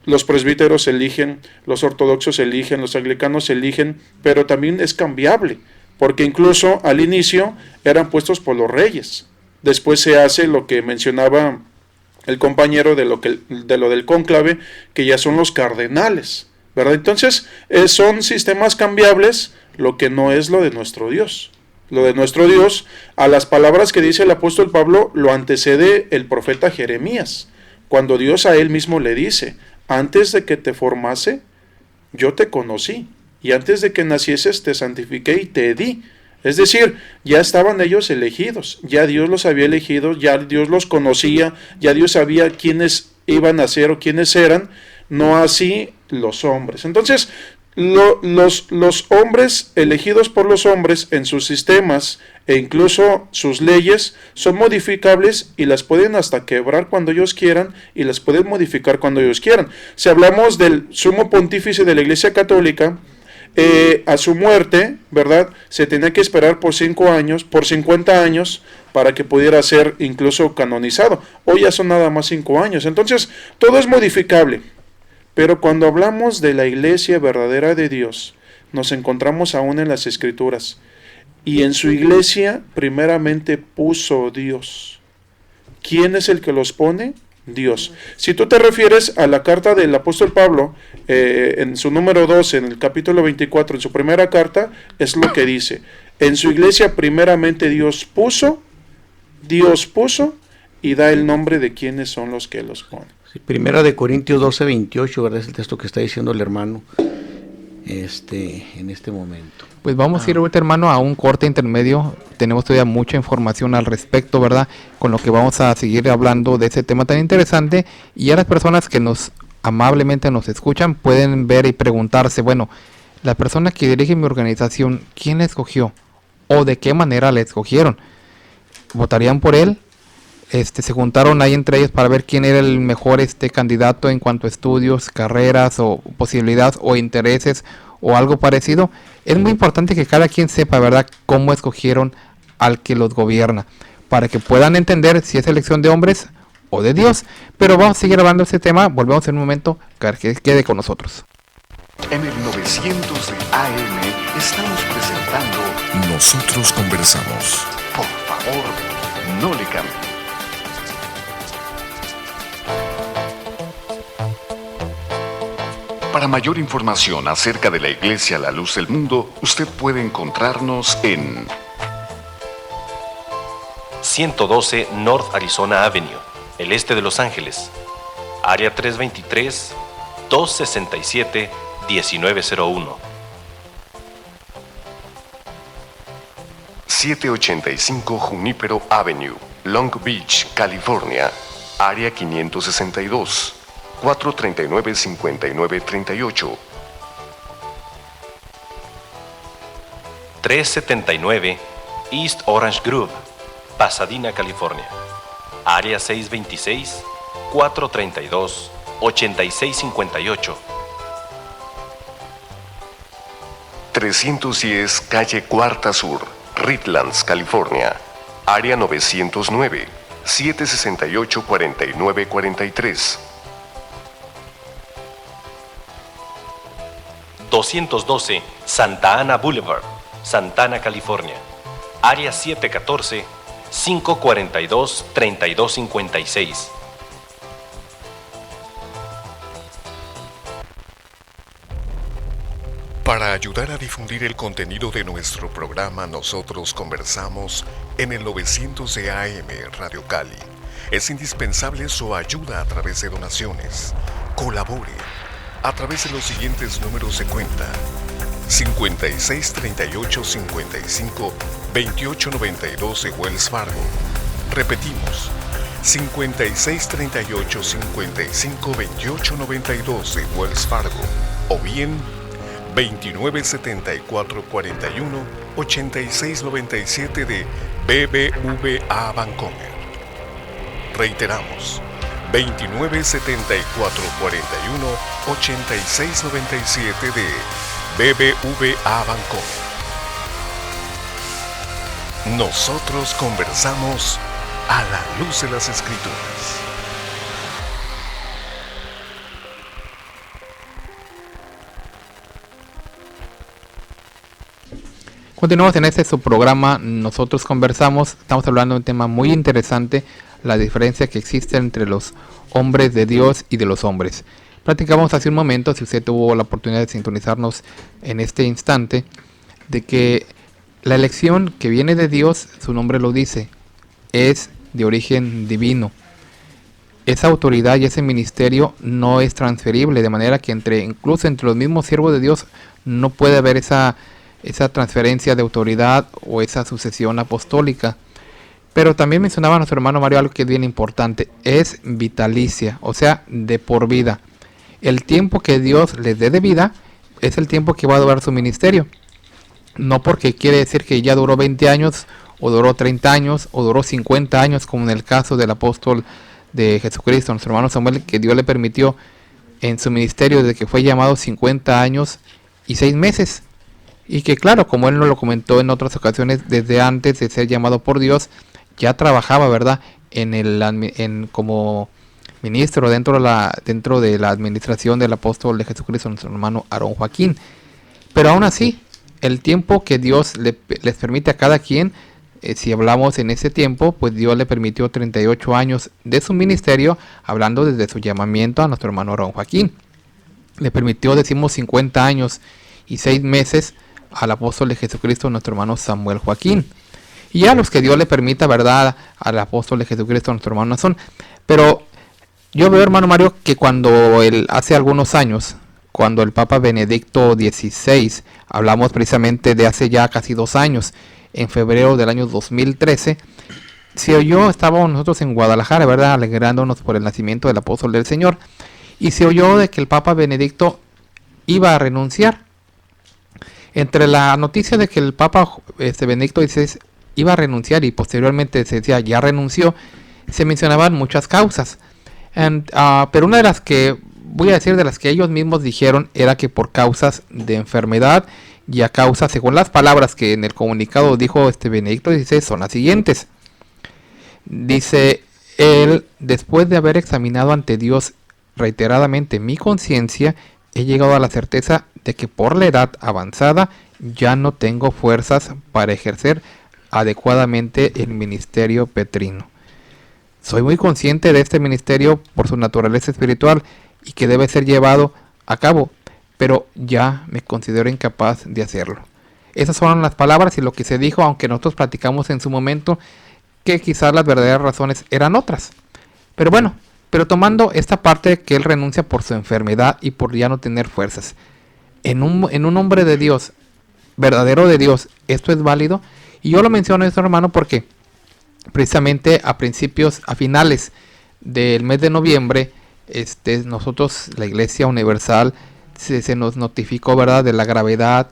los presbíteros eligen, los ortodoxos eligen, los anglicanos eligen, pero también es cambiable, porque incluso al inicio eran puestos por los reyes. Después se hace lo que mencionaba el compañero de lo del cónclave, que ya son los cardenales, ¿verdad? Entonces, son sistemas cambiables, lo que no es lo de nuestro Dios. Lo de nuestro Dios, a las palabras que dice el apóstol Pablo, lo antecede el profeta Jeremías, cuando Dios a él mismo le dice: antes de que te formase, yo te conocí, y antes de que nacieses te santifiqué y te di. Es decir, ya estaban ellos elegidos, ya Dios los había elegido, ya Dios los conocía, ya Dios sabía quiénes iban a ser o quiénes eran, no así los hombres. Entonces, los hombres elegidos por los hombres en sus sistemas e incluso sus leyes son modificables y las pueden hasta quebrar cuando ellos quieran y las pueden modificar cuando ellos quieran. Si hablamos del sumo pontífice de la Iglesia Católica, a su muerte, ¿verdad? Se tenía que esperar por 5 años, por 50 años, para que pudiera ser incluso canonizado. Hoy ya son nada más 5 años. Entonces, todo es modificable. Pero cuando hablamos de la iglesia verdadera de Dios, nos encontramos aún en las Escrituras. Y en su iglesia, primeramente puso Dios. ¿Quién es el que los pone? Dios. Si tú te refieres a la carta del apóstol Pablo, en su número 12, en el capítulo 24, en su primera carta, es lo que dice: en su iglesia primeramente Dios puso, y da el nombre de quiénes son los que los ponen. Sí, Primera de Corintios 12:28, ¿verdad? Es el texto que está diciendo el hermano en este momento. Pues vamos a ir ahorita, hermano, a un corte intermedio. Tenemos todavía mucha información al respecto, ¿verdad? Con lo que vamos a seguir hablando de ese tema tan interesante. Y a las personas que amablemente nos escuchan pueden ver y preguntarse, bueno, la persona que dirige mi organización, ¿quién la escogió? ¿O de qué manera la escogieron? ¿Votarían por él? Se juntaron ahí entre ellos para ver quién era el mejor candidato en cuanto a estudios, carreras o posibilidades o intereses o algo parecido. Es muy importante que cada quien sepa, ¿verdad?, cómo escogieron al que los gobierna, para que puedan entender si es elección de hombres o de Dios. Pero vamos a seguir hablando de este tema. Volvemos en un momento. Que quede con nosotros. En el 900 de AM estamos presentando Nosotros Conversamos. Por favor, No le cambie. Para mayor información acerca de la Iglesia La Luz del Mundo, usted puede encontrarnos en 112 North Arizona Avenue, el este de Los Ángeles, área 323-267-1901. 785 Junipero Avenue, Long Beach, California, área 562, 439-5938. 379 East Orange Grove, Pasadena, California, área 626-432-8658. 310 Calle Cuarta Sur, Redlands, California, área 909, 768-4943. 212 Santa Ana Boulevard, Santana, California, área 714-542-3256. Para ayudar a difundir el contenido de nuestro programa, nosotros conversamos en el 900 de AM Radio Cali. Es indispensable su ayuda a través de donaciones. Colabore a través de los siguientes números de cuenta: 5638-55-2892 de Wells Fargo. Repetimos, 5638-55-2892 de Wells Fargo. O bien 2974-41-8697 de BBVA Bancomer. Reiteramos, 2974-41-8697 de BBVA Bancomer. Nosotros conversamos a la luz de las Escrituras. Continuamos en este su programa. Nosotros conversamos. Estamos hablando de un tema muy interesante: la diferencia que existe entre los hombres de Dios y de los hombres. Platicamos hace un momento, si usted tuvo la oportunidad de sintonizarnos en este instante, de que la elección que viene de Dios, su nombre lo dice, es de origen divino. Esa autoridad y ese ministerio no es transferible, de manera que incluso entre los mismos siervos de Dios no puede haber esa transferencia de autoridad o esa sucesión apostólica. Pero también mencionaba nuestro hermano Mario algo que es bien importante: es vitalicia, o sea, de por vida. El tiempo que Dios les dé de vida es el tiempo que va a durar su ministerio. No porque quiere decir que ya duró 20 años, o duró 30 años, o duró 50 años, como en el caso del apóstol de Jesucristo, nuestro hermano Samuel, que Dios le permitió en su ministerio desde que fue llamado 50 años y 6 meses. Y que claro, como él nos lo comentó en otras ocasiones, desde antes de ser llamado por Dios, ya trabajaba, ¿verdad?, como ministro dentro de la administración del apóstol de Jesucristo, nuestro hermano Aarón Joaquín. Pero aún así, el tiempo que Dios les permite a cada quien, si hablamos en ese tiempo, pues Dios le permitió 38 años de su ministerio, hablando desde su llamamiento a nuestro hermano Aarón Joaquín. Le permitió, decimos, 50 años y 6 meses al apóstol de Jesucristo, nuestro hermano Samuel Joaquín. Y ya los que Dios le permita, ¿verdad?, al apóstol de Jesucristo, nuestro hermano Nazón. Pero yo veo, hermano Mario, que hace algunos años, cuando el Papa Benedicto XVI, hablamos precisamente de hace ya casi 2 años, en febrero del año 2013, estábamos nosotros en Guadalajara, ¿verdad?, alegrándonos por el nacimiento del apóstol del Señor, y se oyó de que el Papa Benedicto iba a renunciar. Entre la noticia de que el Papa Benedicto XVI iba a renunciar y posteriormente se decía ya renunció, se mencionaban muchas causas. Pero una de las que, voy a decir, de las que ellos mismos dijeron, era que por causas de enfermedad y a causa, según las palabras que en el comunicado dijo Benedicto XVI, son las siguientes. Dice él: después de haber examinado ante Dios reiteradamente mi conciencia, he llegado a la certeza de que por la edad avanzada ya no tengo fuerzas para ejercer adecuadamente el ministerio petrino. Soy muy consciente de este ministerio por su naturaleza espiritual y que debe ser llevado a cabo, pero ya me considero incapaz de hacerlo. Esas fueron las palabras y lo que se dijo, aunque nosotros platicamos en su momento que quizás las verdaderas razones eran otras. Pero bueno, pero tomando esta parte que él renuncia por su enfermedad y por ya no tener fuerzas. En un hombre de Dios, verdadero de Dios, esto es válido. Y yo lo menciono esto, hermano, porque precisamente a finales del mes de noviembre, nosotros, la Iglesia Universal, se nos notificó, ¿verdad?, de la gravedad,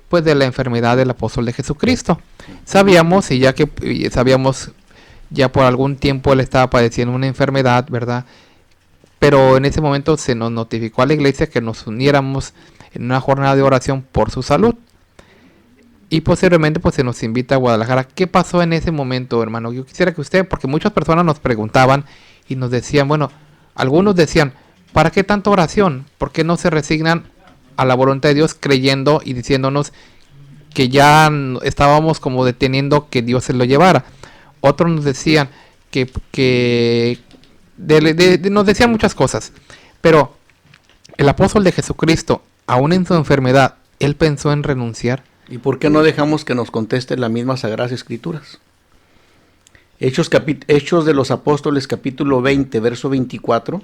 pues, de la enfermedad del apóstol de Jesucristo. Sabíamos, y ya por algún tiempo él estaba padeciendo una enfermedad, ¿verdad? Pero en ese momento se nos notificó a la iglesia que nos uniéramos en una jornada de oración por su salud. Y posteriormente pues se nos invita a Guadalajara. ¿Qué pasó en ese momento, hermano? Yo quisiera que usted, porque muchas personas nos preguntaban y nos decían, bueno, algunos decían, ¿para qué tanta oración? ¿Por qué no se resignan a la voluntad de Dios creyendo y diciéndonos que ya estábamos como deteniendo que Dios se lo llevara? Otros nos decían nos decían muchas cosas, pero el apóstol de Jesucristo, aún en su enfermedad, él pensó en renunciar. ¿Y por qué no dejamos que nos conteste las mismas Sagradas Escrituras? Hechos de los Apóstoles, capítulo 20, verso 24,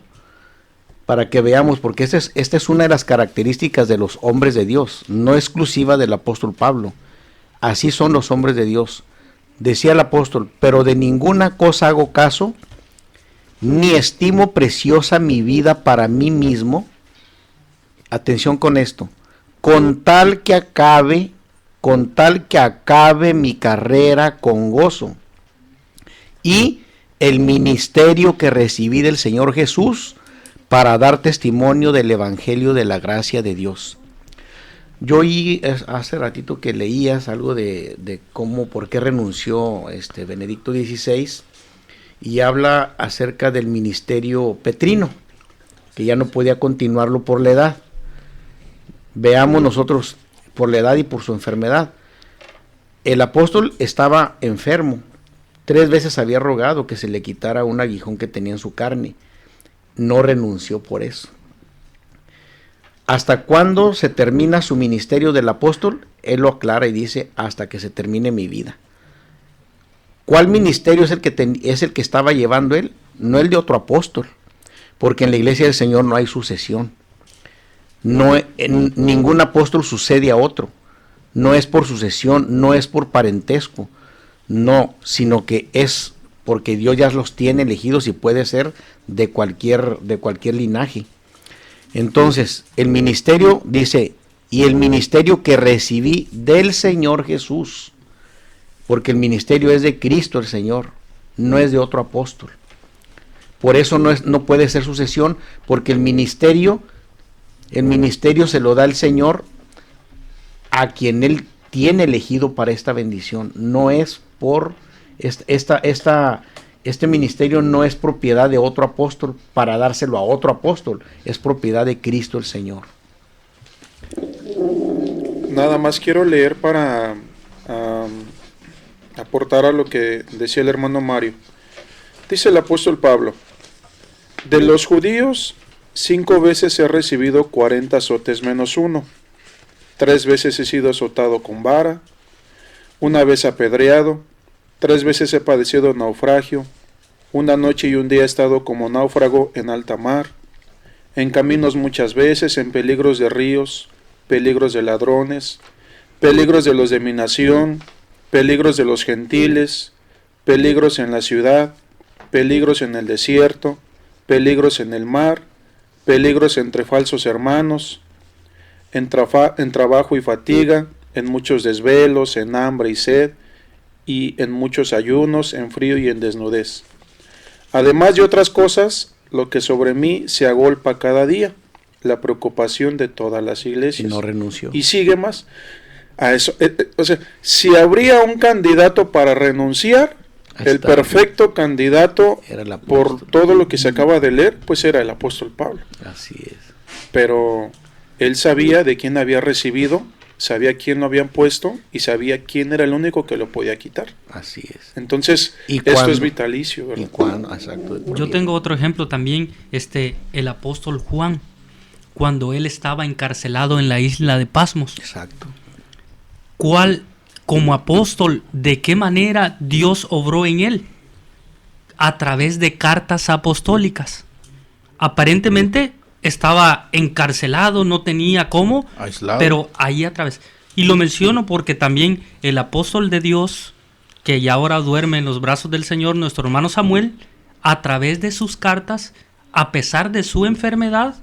para que veamos, porque esta es una de las características de los hombres de Dios, no exclusiva del apóstol Pablo. Así son los hombres de Dios. Decía el apóstol, pero de ninguna cosa hago caso, ni estimo preciosa mi vida para mí mismo. Atención con esto, con tal que acabe mi carrera con gozo y el ministerio que recibí del Señor Jesús para dar testimonio del evangelio de la gracia de Dios. Yo oí hace ratito que leías algo de cómo, por qué renunció Benedicto XVI, y habla acerca del ministerio petrino, que ya no podía continuarlo por la edad. Veamos nosotros por la edad y por su enfermedad. El apóstol estaba enfermo, 3 veces había rogado que se le quitara un aguijón que tenía en su carne, no renunció por eso. ¿Hasta cuándo se termina su ministerio del apóstol? Él lo aclara y dice, hasta que se termine mi vida. ¿Cuál ministerio es el que estaba llevando él? No el de otro apóstol, porque en la iglesia del Señor no hay sucesión. Ningún apóstol sucede a otro. No es por sucesión, no es por parentesco, no, sino que es porque Dios ya los tiene elegidos y puede ser de cualquier linaje. Entonces, el ministerio dice, y el ministerio que recibí del Señor Jesús, porque el ministerio es de Cristo el Señor, no es de otro apóstol. Por eso no puede ser sucesión, porque el ministerio se lo da el Señor a quien Él tiene elegido para esta bendición. No es por este ministerio no es propiedad de otro apóstol para dárselo a otro apóstol, es propiedad de Cristo el Señor. Nada más quiero leer para aportar a lo que decía el hermano Mario. Dice el apóstol Pablo, de los judíos 5 veces he recibido 40 azotes menos 1, 3 veces he sido azotado con vara, 1 vez apedreado, 3 veces he padecido naufragio, 1 noche y 1 día he estado como náufrago en alta mar, en caminos muchas veces, en peligros de ríos, peligros de ladrones, peligros de los de mi nación, peligros de los gentiles, peligros en la ciudad, peligros en el desierto, peligros en el mar, peligros entre falsos hermanos, en trabajo y fatiga, en muchos desvelos, en hambre y sed, y en muchos ayunos, en frío y en desnudez. Además de otras cosas, lo que sobre mí se agolpa cada día, la preocupación de todas las iglesias. Y no renunció. Y sigue más. A eso, o sea, si habría un candidato para renunciar, el perfecto candidato por todo lo que se acaba de leer, pues era el apóstol Pablo. Así es. Pero él sabía de quién había recibido sabía quién lo habían puesto y sabía quién era el único que lo podía quitar. Así es. Entonces, esto es vitalicio, ¿verdad? ¿Y cuándo? Exacto. Yo tengo otro ejemplo también, el apóstol Juan, cuando él estaba encarcelado en la isla de Patmos. Exacto. Como apóstol, ¿de qué manera Dios obró en él? A través de cartas apostólicas. Aparentemente estaba encarcelado, no tenía cómo, aislado, pero ahí a través. Y lo menciono porque también el apóstol de Dios, que ya ahora duerme en los brazos del Señor, nuestro hermano Samuel, a través de sus cartas, a pesar de su enfermedad,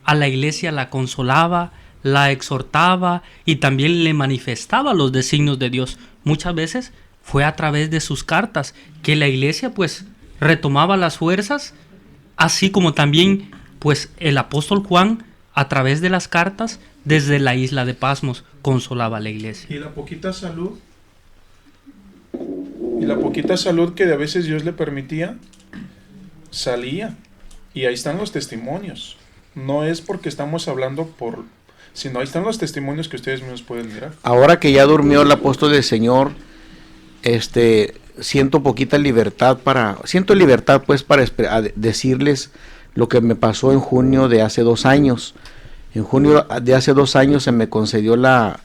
a la iglesia la consolaba, la exhortaba y también le manifestaba los designios de Dios. Muchas veces fue a través de sus cartas que la iglesia pues retomaba las fuerzas, así como también pues el apóstol Juan a través de las cartas desde la isla de Patmos consolaba a la iglesia. Y la poquita salud que a veces Dios le permitía, salía. Y ahí están los testimonios. No es porque estamos hablando sino ahí están los testimonios que ustedes mismos pueden mirar. Ahora que ya durmió el apóstol del Señor, siento libertad para decirles lo que me pasó en junio de hace 2 años. En junio de hace 2 años se me concedió la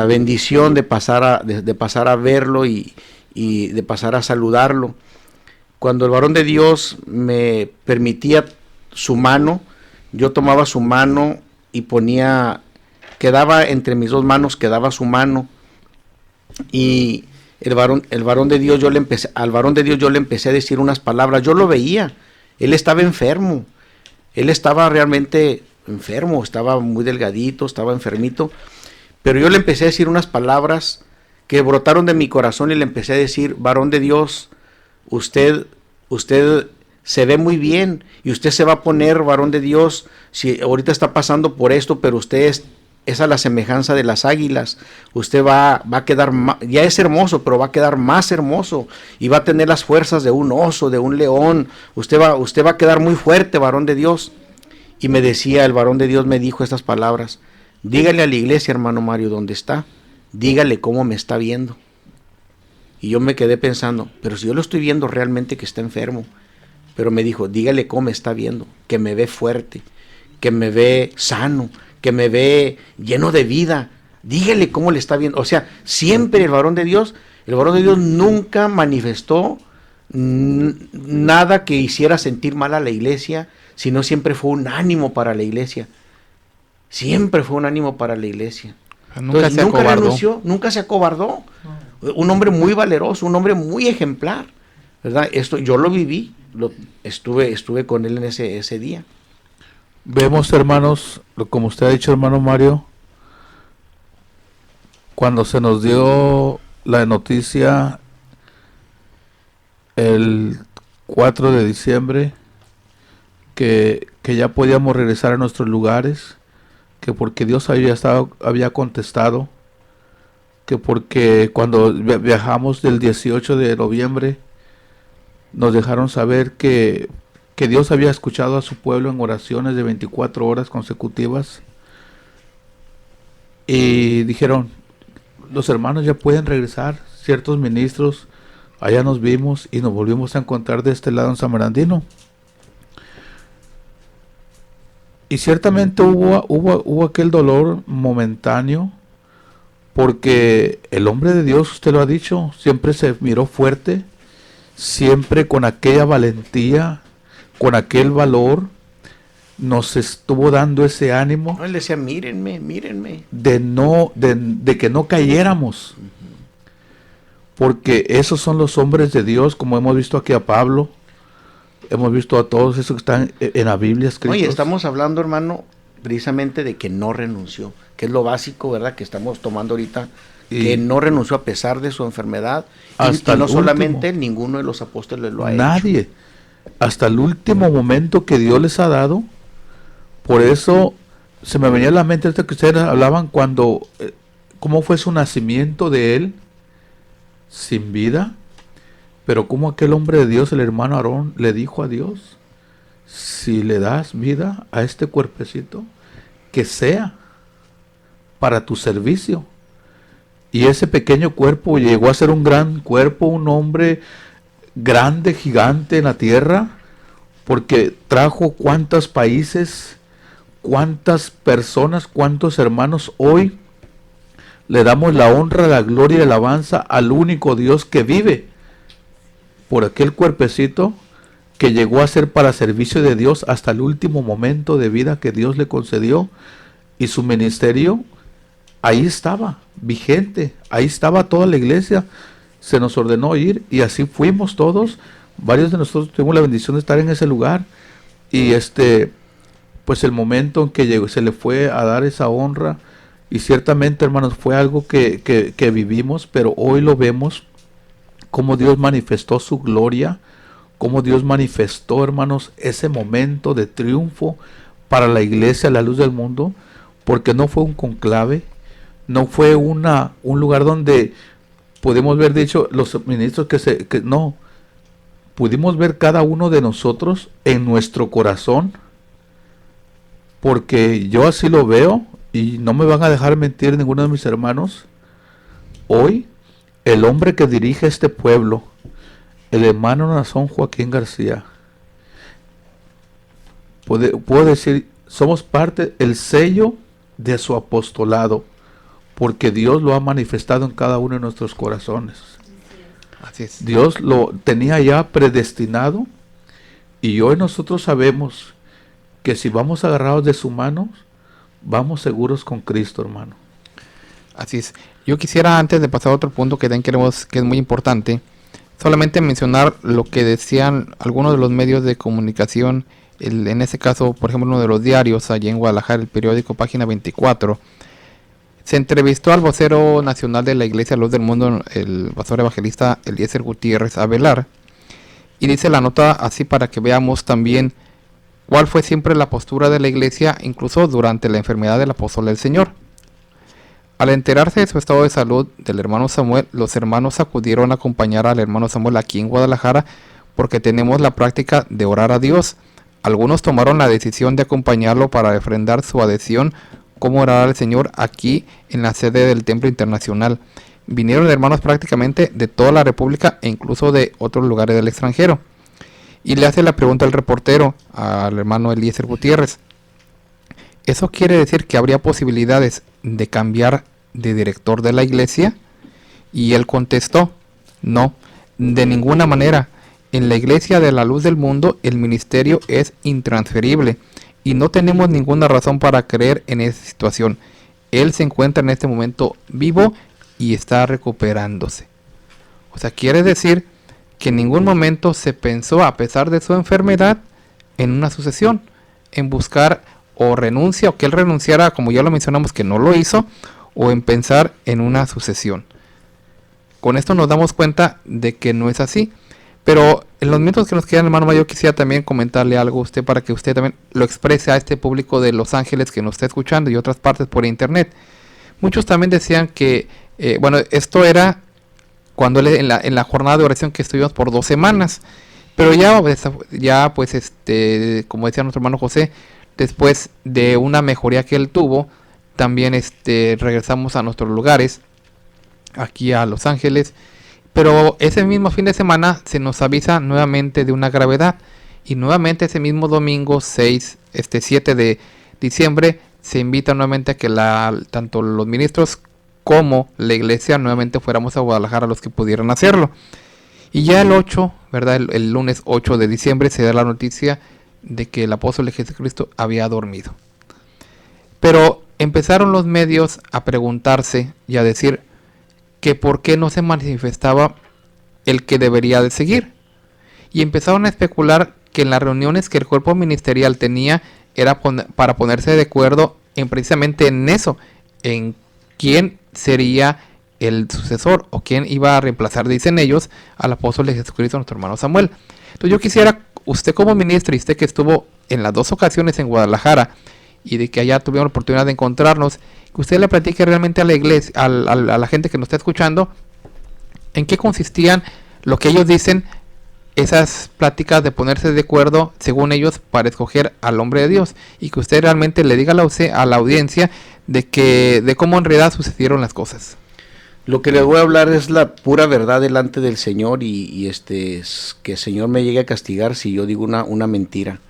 bendición de pasar a verlo y de pasar a saludarlo. Cuando el varón de Dios me permitía su mano, yo tomaba su mano y quedaba entre mis 2 manos, quedaba su mano, y al varón de Dios yo le empecé a decir unas palabras. Yo lo veía, él estaba enfermo, él estaba realmente enfermo, estaba muy delgadito, estaba enfermito, pero yo le empecé a decir unas palabras que brotaron de mi corazón y le empecé a decir: varón de Dios, usted se ve muy bien y usted se va a poner, varón de Dios, si ahorita está pasando por esto, pero usted es a la semejanza de las águilas, usted va a quedar, ya es hermoso, pero va a quedar más hermoso y va a tener las fuerzas de un oso, de un león, usted va a quedar muy fuerte, varón de Dios. Y me decía, el varón de Dios me dijo estas palabras: dígale a la iglesia, hermano Mario, ¿dónde está? Dígale cómo me está viendo. Y yo me quedé pensando, pero si yo lo estoy viendo realmente que está enfermo. Pero me dijo: dígale cómo me está viendo, que me ve fuerte, que me ve sano, que me ve lleno de vida. Dígale cómo le está viendo. O sea, siempre el varón de Dios nunca manifestó nada que hiciera sentir mal a la iglesia, sino siempre fue un ánimo para la iglesia. Siempre fue un ánimo para la iglesia. Nunca renunció, nunca se acobardó. Un hombre muy valeroso, un hombre muy ejemplar, ¿verdad? Esto yo lo viví, estuve con él en ese día. Vemos, hermanos, como usted ha dicho, hermano Mario, cuando se nos dio la noticia el 4 de diciembre que ya podíamos regresar a nuestros lugares, que porque Dios había contestado, que porque cuando viajamos del 18 de noviembre nos dejaron saber que Dios había escuchado a su pueblo en oraciones de 24 horas consecutivas, y dijeron: los hermanos ya pueden regresar, ciertos ministros, allá nos vimos y nos volvimos a encontrar de este lado en San Bernardino. Y ciertamente hubo aquel dolor momentáneo, porque el hombre de Dios, usted lo ha dicho, siempre se miró fuerte, siempre con aquella valentía, con aquel valor, nos estuvo dando ese ánimo. Él decía: mírenme. De que no cayéramos. Porque esos son los hombres de Dios, como hemos visto aquí a Pablo, hemos visto a todos esos que están en la Biblia escritos. Oye, estamos hablando, hermano, precisamente de que no renunció, que es lo básico, ¿verdad?, que estamos tomando ahorita, que no renunció a pesar de su enfermedad. Hasta y no solamente ninguno de los apóstoles lo ha hecho. Nadie. Hasta el último momento que Dios les ha dado. Por eso se me venía a la mente esto que ustedes hablaban cuando, cómo fue su nacimiento de él, sin vida, pero como aquel hombre de Dios, el hermano Aarón, le dijo a Dios: si le das vida a este cuerpecito, que sea para tu servicio. Y ese pequeño cuerpo llegó a ser un gran cuerpo, un hombre grande, gigante en la tierra, porque trajo cuántos países, cuántas personas, cuántos hermanos. Hoy le damos la honra, la gloria y la alabanza al único Dios que vive, por aquel cuerpecito que llegó a ser para servicio de Dios hasta el último momento de vida que Dios le concedió, y su ministerio ahí estaba, vigente, ahí estaba toda la iglesia. Se nos ordenó ir y así fuimos todos. Varios de nosotros tuvimos la bendición de estar en ese lugar, y pues el momento en que llegó, se le fue a dar esa honra, y ciertamente, hermanos, fue algo que vivimos, pero hoy lo vemos cómo Dios manifestó su gloria, cómo Dios manifestó, hermanos, ese momento de triunfo para la iglesia a la luz del mundo, porque no fue un conclave, no fue un lugar donde pudimos ver, dicho, los ministros que no, pudimos ver cada uno de nosotros en nuestro corazón, porque yo así lo veo, y no me van a dejar mentir ninguno de mis hermanos. Hoy, el hombre que dirige este pueblo, el hermano Nazón Joaquín García, puedo decir, somos parte, el sello de su apostolado, porque Dios lo ha manifestado en cada uno de nuestros corazones. Así es. Dios lo tenía ya predestinado, y hoy nosotros sabemos que si vamos agarrados de su mano, vamos seguros con Cristo, hermano. Así es. Yo quisiera, antes de pasar a otro punto que también queremos, que es muy importante, solamente mencionar lo que decían algunos de los medios de comunicación, en este caso, por ejemplo, uno de los diarios allí en Guadalajara, el periódico Página 24. Se entrevistó al vocero nacional de la Iglesia Luz del Mundo, el pastor evangelista Eliezer Gutiérrez Avelar, y dice la nota así para que veamos también cuál fue siempre la postura de la iglesia, incluso durante la enfermedad del apóstol del Señor. Al enterarse de su estado de salud del hermano Samuel, los hermanos acudieron a acompañar al hermano Samuel aquí en Guadalajara, porque tenemos la práctica de orar a Dios. Algunos tomaron la decisión de acompañarlo para refrendar su adhesión como orar al Señor aquí en la sede del Templo Internacional. Vinieron hermanos prácticamente de toda la República e incluso de otros lugares del extranjero. Y le hace la pregunta al reportero, al hermano Eliezer Gutiérrez: ¿eso quiere decir que habría posibilidades de cambiar de director de la iglesia? Y él contestó: no, de ninguna manera. En la Iglesia de la Luz del Mundo el ministerio es intransferible y no tenemos ninguna razón para creer en esa situación. Él se encuentra en este momento vivo y está recuperándose. O sea, quiere decir que en ningún momento se pensó, a pesar de su enfermedad, en una sucesión, en buscar o renuncia, o que él renunciara, como ya lo mencionamos, que no lo hizo, o en pensar en una sucesión. Con esto nos damos cuenta de que no es así. Pero en los minutos que nos quedan, hermano Mayo, quisiera también comentarle algo a usted para que usted también lo exprese a este público de Los Ángeles que nos está escuchando y otras partes por internet. Muchos también decían que, esto era cuando en la jornada de oración que estuvimos por 2 semanas. Pero como decía nuestro hermano José, después de una mejoría que él tuvo, también regresamos a nuestros lugares, aquí a Los Ángeles. Pero ese mismo fin de semana se nos avisa nuevamente de una gravedad, y nuevamente ese mismo domingo 7 de diciembre se invita nuevamente a que tanto los ministros como la iglesia nuevamente fuéramos a Guadalajara, los que pudieran hacerlo. Y ya el 8, ¿verdad? El lunes 8 de diciembre se da la noticia de que el apóstol de Jesucristo había dormido. Pero empezaron los medios a preguntarse y a decir que por qué no se manifestaba el que debería de seguir. Y empezaron a especular que en las reuniones que el cuerpo ministerial tenía era para ponerse de acuerdo precisamente en eso, en quién sería el sucesor o quién iba a reemplazar, dicen ellos, al apóstol de Jesucristo, nuestro hermano Samuel. Entonces yo quisiera, usted como ministro, y usted que estuvo en las 2 ocasiones en Guadalajara y de que allá tuvimos la oportunidad de encontrarnos, que usted le platique realmente a la iglesia, a la gente que nos está escuchando, en qué consistían lo que ellos dicen, esas pláticas de ponerse de acuerdo, según ellos, para escoger al hombre de Dios, y que usted realmente le diga a la audiencia de cómo en realidad sucedieron las cosas. Lo que les voy a hablar es la pura verdad delante del Señor y que el Señor me llegue a castigar si yo digo una mentira.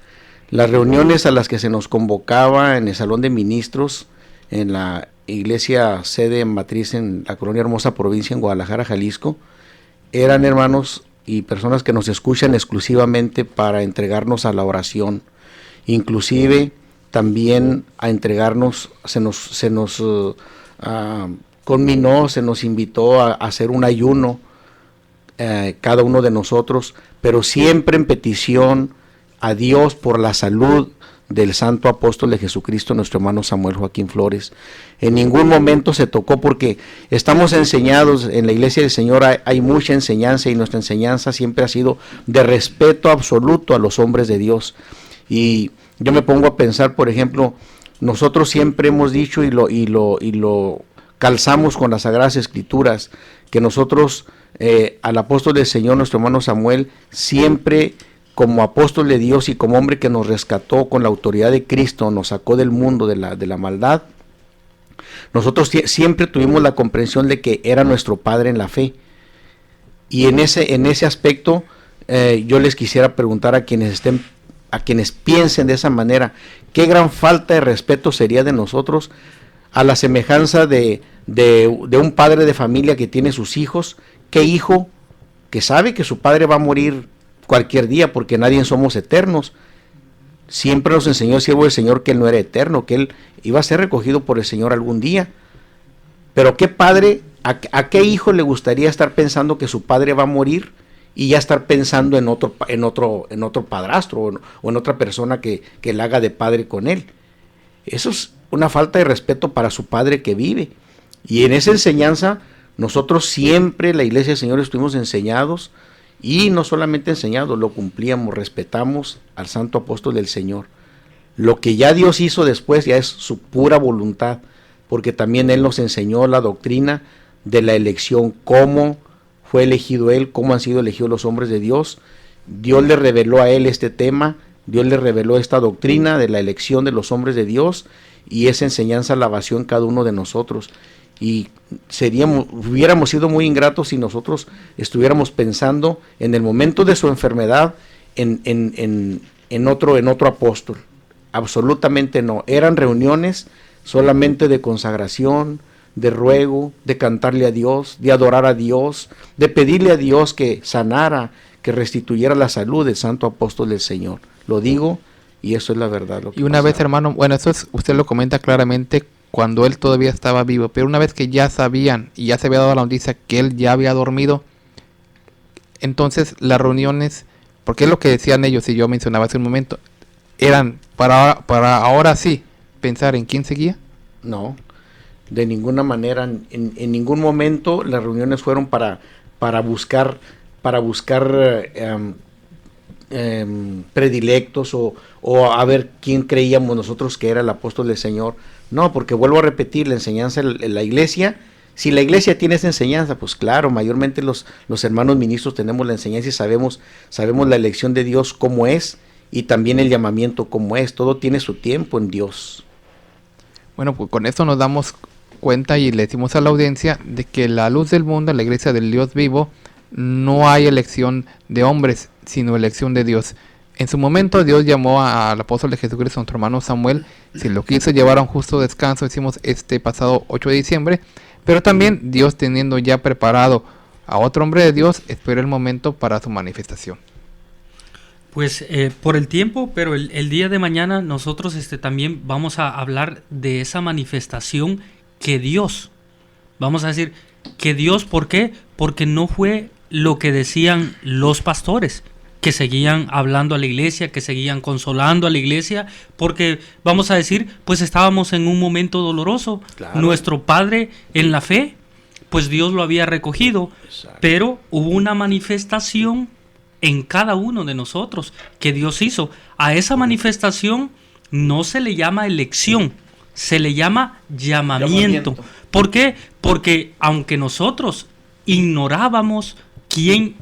Las reuniones a las que se nos convocaba en el Salón de Ministros, en la iglesia sede matriz en la Colonia Hermosa, provincia en Guadalajara, Jalisco, eran hermanos y personas que nos escuchan exclusivamente para entregarnos a la oración, inclusive también a entregarnos, se nos conminó, se nos invitó a hacer un ayuno, cada uno de nosotros, pero siempre en petición a Dios por la salud del santo apóstol de Jesucristo, nuestro hermano Samuel Joaquín Flores. En ningún momento se tocó, porque estamos enseñados en la iglesia del Señor, hay mucha enseñanza, y nuestra enseñanza siempre ha sido de respeto absoluto a los hombres de Dios. Y yo me pongo a pensar, por ejemplo, nosotros siempre hemos dicho y lo calzamos con las Sagradas Escrituras, que nosotros al apóstol del Señor, nuestro hermano Samuel, siempre como apóstol de Dios y como hombre que nos rescató con la autoridad de Cristo, nos sacó del mundo de la maldad, nosotros siempre tuvimos la comprensión de que era nuestro padre en la fe. Y en ese aspecto yo les quisiera preguntar a quienes piensen de esa manera, qué gran falta de respeto sería de nosotros, a la semejanza de un padre de familia que tiene sus hijos. ¿Qué hijo que sabe que su padre va a morir cualquier día, porque nadie somos eternos? Siempre nos enseñó el siervo del Señor que él no era eterno, que él iba a ser recogido por el Señor algún día. Pero qué padre, a qué hijo le gustaría estar pensando que su padre va a morir y ya estar pensando en otro padrastro o en otra persona que le haga de padre con él? Eso es una falta de respeto para su padre que vive. Y en esa enseñanza nosotros siempre, la iglesia del Señor, estuvimos enseñados. Y no solamente enseñado, lo cumplíamos, respetamos al santo apóstol del Señor. Lo que ya Dios hizo después ya es su pura voluntad, porque también Él nos enseñó la doctrina de la elección, cómo fue elegido Él, cómo han sido elegidos los hombres de Dios. Dios le reveló a Él este tema, Dios le reveló esta doctrina de la elección de los hombres de Dios, y esa enseñanza la vació en cada uno de nosotros. Y hubiéramos sido muy ingratos si nosotros estuviéramos pensando en el momento de su enfermedad en otro apóstol. Absolutamente no. Eran reuniones solamente de consagración, de ruego, de cantarle a Dios, de adorar a Dios, de pedirle a Dios que sanara, que restituyera la salud del santo apóstol del Señor. Lo digo, y eso es la verdad. Y una vez, hermano, bueno, usted lo comenta claramente cuando él todavía estaba vivo, pero una vez que ya sabían y ya se había dado la noticia que él ya había dormido, entonces las reuniones, porque es lo que decían ellos y yo mencionaba hace un momento, eran para ahora sí pensar en quién seguía. No, de ninguna manera, en ningún momento las reuniones fueron para buscar predilectos o a ver quién creíamos nosotros que era el apóstol del Señor. No, porque vuelvo a repetir, la enseñanza en la iglesia, si la iglesia tiene esa enseñanza, pues claro, mayormente los hermanos ministros tenemos la enseñanza y sabemos la elección de Dios cómo es, y también el llamamiento cómo es. Todo tiene su tiempo en Dios. Bueno, pues con esto nos damos cuenta y le decimos a la audiencia de que la luz del mundo, en la iglesia del Dios vivo, no hay elección de hombres, sino elección de Dios. En su momento Dios llamó al apóstol de Jesucristo, nuestro hermano Samuel, si lo quiso llevar a un justo descanso, decimos este pasado 8 de diciembre, pero también Dios, teniendo ya preparado a otro hombre de Dios, espera el momento para su manifestación. Pues por el tiempo, pero el día de mañana nosotros también vamos a hablar de esa manifestación que Dios, vamos a decir que Dios, ¿por qué? Porque no fue lo que decían los pastores, que seguían hablando a la iglesia, que seguían consolando a la iglesia, porque vamos a decir, pues estábamos en un momento doloroso. Claro. Nuestro padre en la fe, pues Dios lo había recogido. Exacto. Pero hubo una manifestación en cada uno de nosotros que Dios hizo. A esa manifestación no se le llama elección, se le llama llamamiento. ¿Por qué? Porque aunque nosotros ignorábamos quién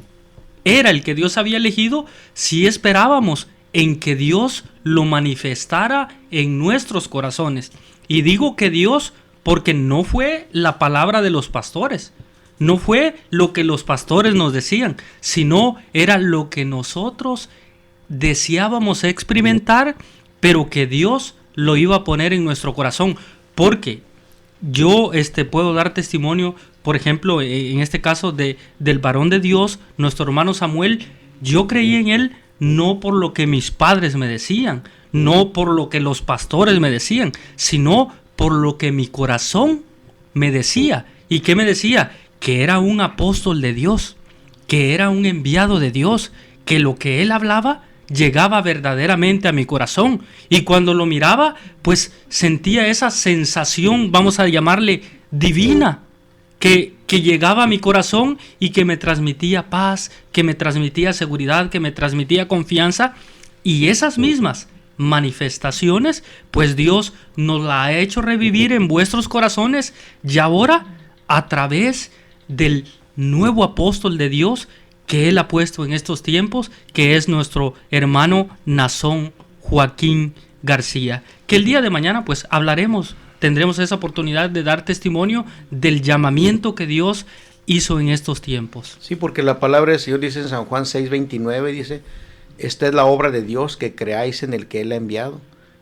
era el que Dios había elegido, sí esperábamos en que Dios lo manifestara en nuestros corazones. Y digo que Dios porque no fue la palabra de los pastores, no fue lo que los pastores nos decían, sino era lo que nosotros deseábamos experimentar, pero que Dios lo iba a poner en nuestro corazón. Porque yo puedo dar testimonio, por ejemplo, en este caso del varón de Dios, nuestro hermano Samuel. Yo creí en él no por lo que mis padres me decían, no por lo que los pastores me decían, sino por lo que mi corazón me decía. ¿Y qué me decía? Que era un apóstol de Dios, que era un enviado de Dios, que lo que él hablaba llegaba verdaderamente a mi corazón. Y cuando lo miraba, pues sentía esa sensación, vamos a llamarle divina, que llegaba a mi corazón y que me transmitía paz, que me transmitía seguridad, que me transmitía confianza. Y esas mismas manifestaciones, pues Dios nos la ha hecho revivir en vuestros corazones, y ahora a través del nuevo apóstol de Dios que Él ha puesto en estos tiempos, que es nuestro hermano Nazón Joaquín García, que el día de mañana pues tendremos esa oportunidad de dar testimonio del llamamiento que Dios hizo en estos tiempos. Sí, porque la palabra del Señor dice en San Juan 6:29, dice: esta es la obra de Dios, que creáis en el que Él ha enviado.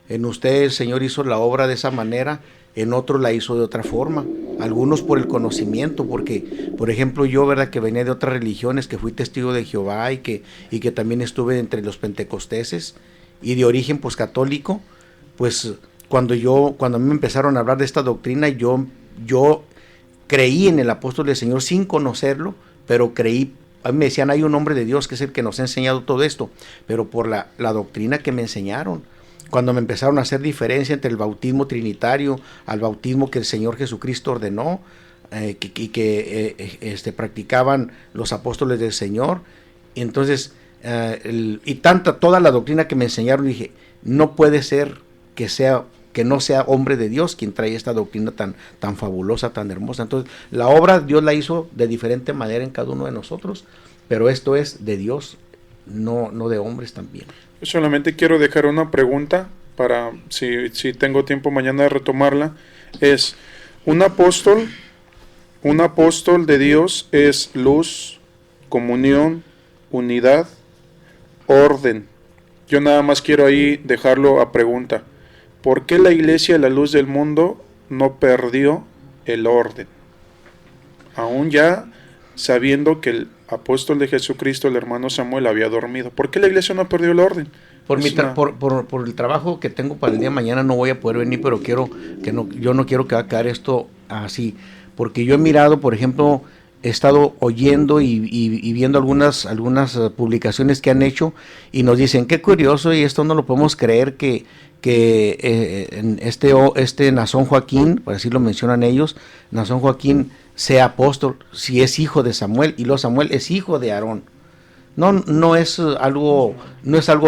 En usted el Señor hizo la obra de esa manera, en otros la hizo de otra forma. Algunos por el conocimiento, porque, por ejemplo, yo, ¿verdad?, que venía de otras religiones, que fui testigo de Jehová y que también estuve entre los pentecosteses y de origen pues católico, pues cuando a mí me empezaron a hablar de esta doctrina, yo creí en el apóstol del Señor sin conocerlo, pero creí. A mí me decían, hay un hombre de Dios que es el que nos ha enseñado todo esto, pero por la doctrina que me enseñaron. Cuando me empezaron a hacer diferencia entre el bautismo trinitario al bautismo que el Señor Jesucristo ordenó, que practicaban los apóstoles del Señor, y entonces toda la doctrina que me enseñaron, dije, no puede ser que no sea hombre de Dios quien trae esta doctrina tan fabulosa, tan hermosa. Entonces, la obra Dios la hizo de diferente manera en cada uno de nosotros, pero esto es de Dios, no de hombres también. Solamente quiero dejar una pregunta para, si tengo tiempo mañana de retomarla. Es, un apóstol de Dios es luz, comunión, unidad, orden. Yo nada más quiero ahí dejarlo a pregunta. ¿Por qué la iglesia, la luz del mundo, no perdió el orden? Aún ya sabiendo que el apóstol de Jesucristo, el hermano Samuel, había dormido. ¿Por qué la iglesia no perdió el orden? Por el trabajo que tengo para el día de mañana no voy a poder venir, pero yo no quiero que va a quedar esto así. Porque yo he mirado, por ejemplo, he estado oyendo y viendo algunas publicaciones que han hecho y nos dicen, qué curioso, y esto no lo podemos creer, que este Nazón Joaquín, por así lo mencionan ellos, Nazón Joaquín sea apóstol, si es hijo de Samuel, y luego Samuel es hijo de Aarón. No es algo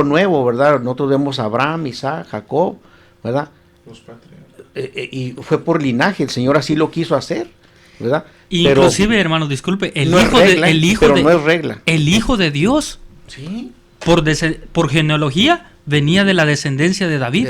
nuevo, ¿verdad? Nosotros vemos a Abraham, Isaac, Jacob, ¿verdad? Los patriarcas. Y fue por linaje, el Señor así lo quiso hacer, ¿verdad? Inclusive, hermano, disculpe, no es regla. El hijo de Dios, sí, por genealogía venía de la descendencia de David.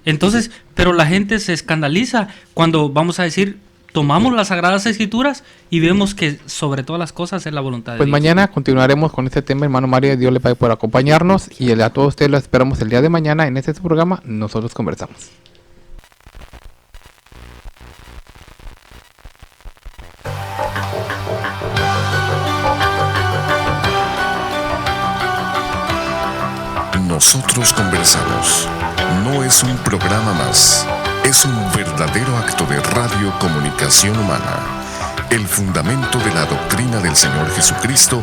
Entonces, pero la gente se escandaliza cuando, vamos a decir, tomamos las Sagradas Escrituras y vemos que sobre todas las cosas es la voluntad de Dios. Pues mañana continuaremos con este tema, hermano Mario. Dios le pague por acompañarnos y a todos ustedes los esperamos el día de mañana en este programa. Nosotros conversamos. Nosotros conversamos. No es un programa más, es un verdadero acto de radiocomunicación humana. El fundamento de la doctrina del Señor Jesucristo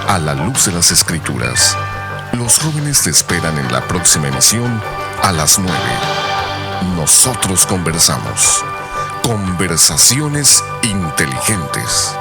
a la luz de las Escrituras. Los jóvenes te esperan en la próxima emisión a las 9. Nosotros conversamos. Conversaciones inteligentes.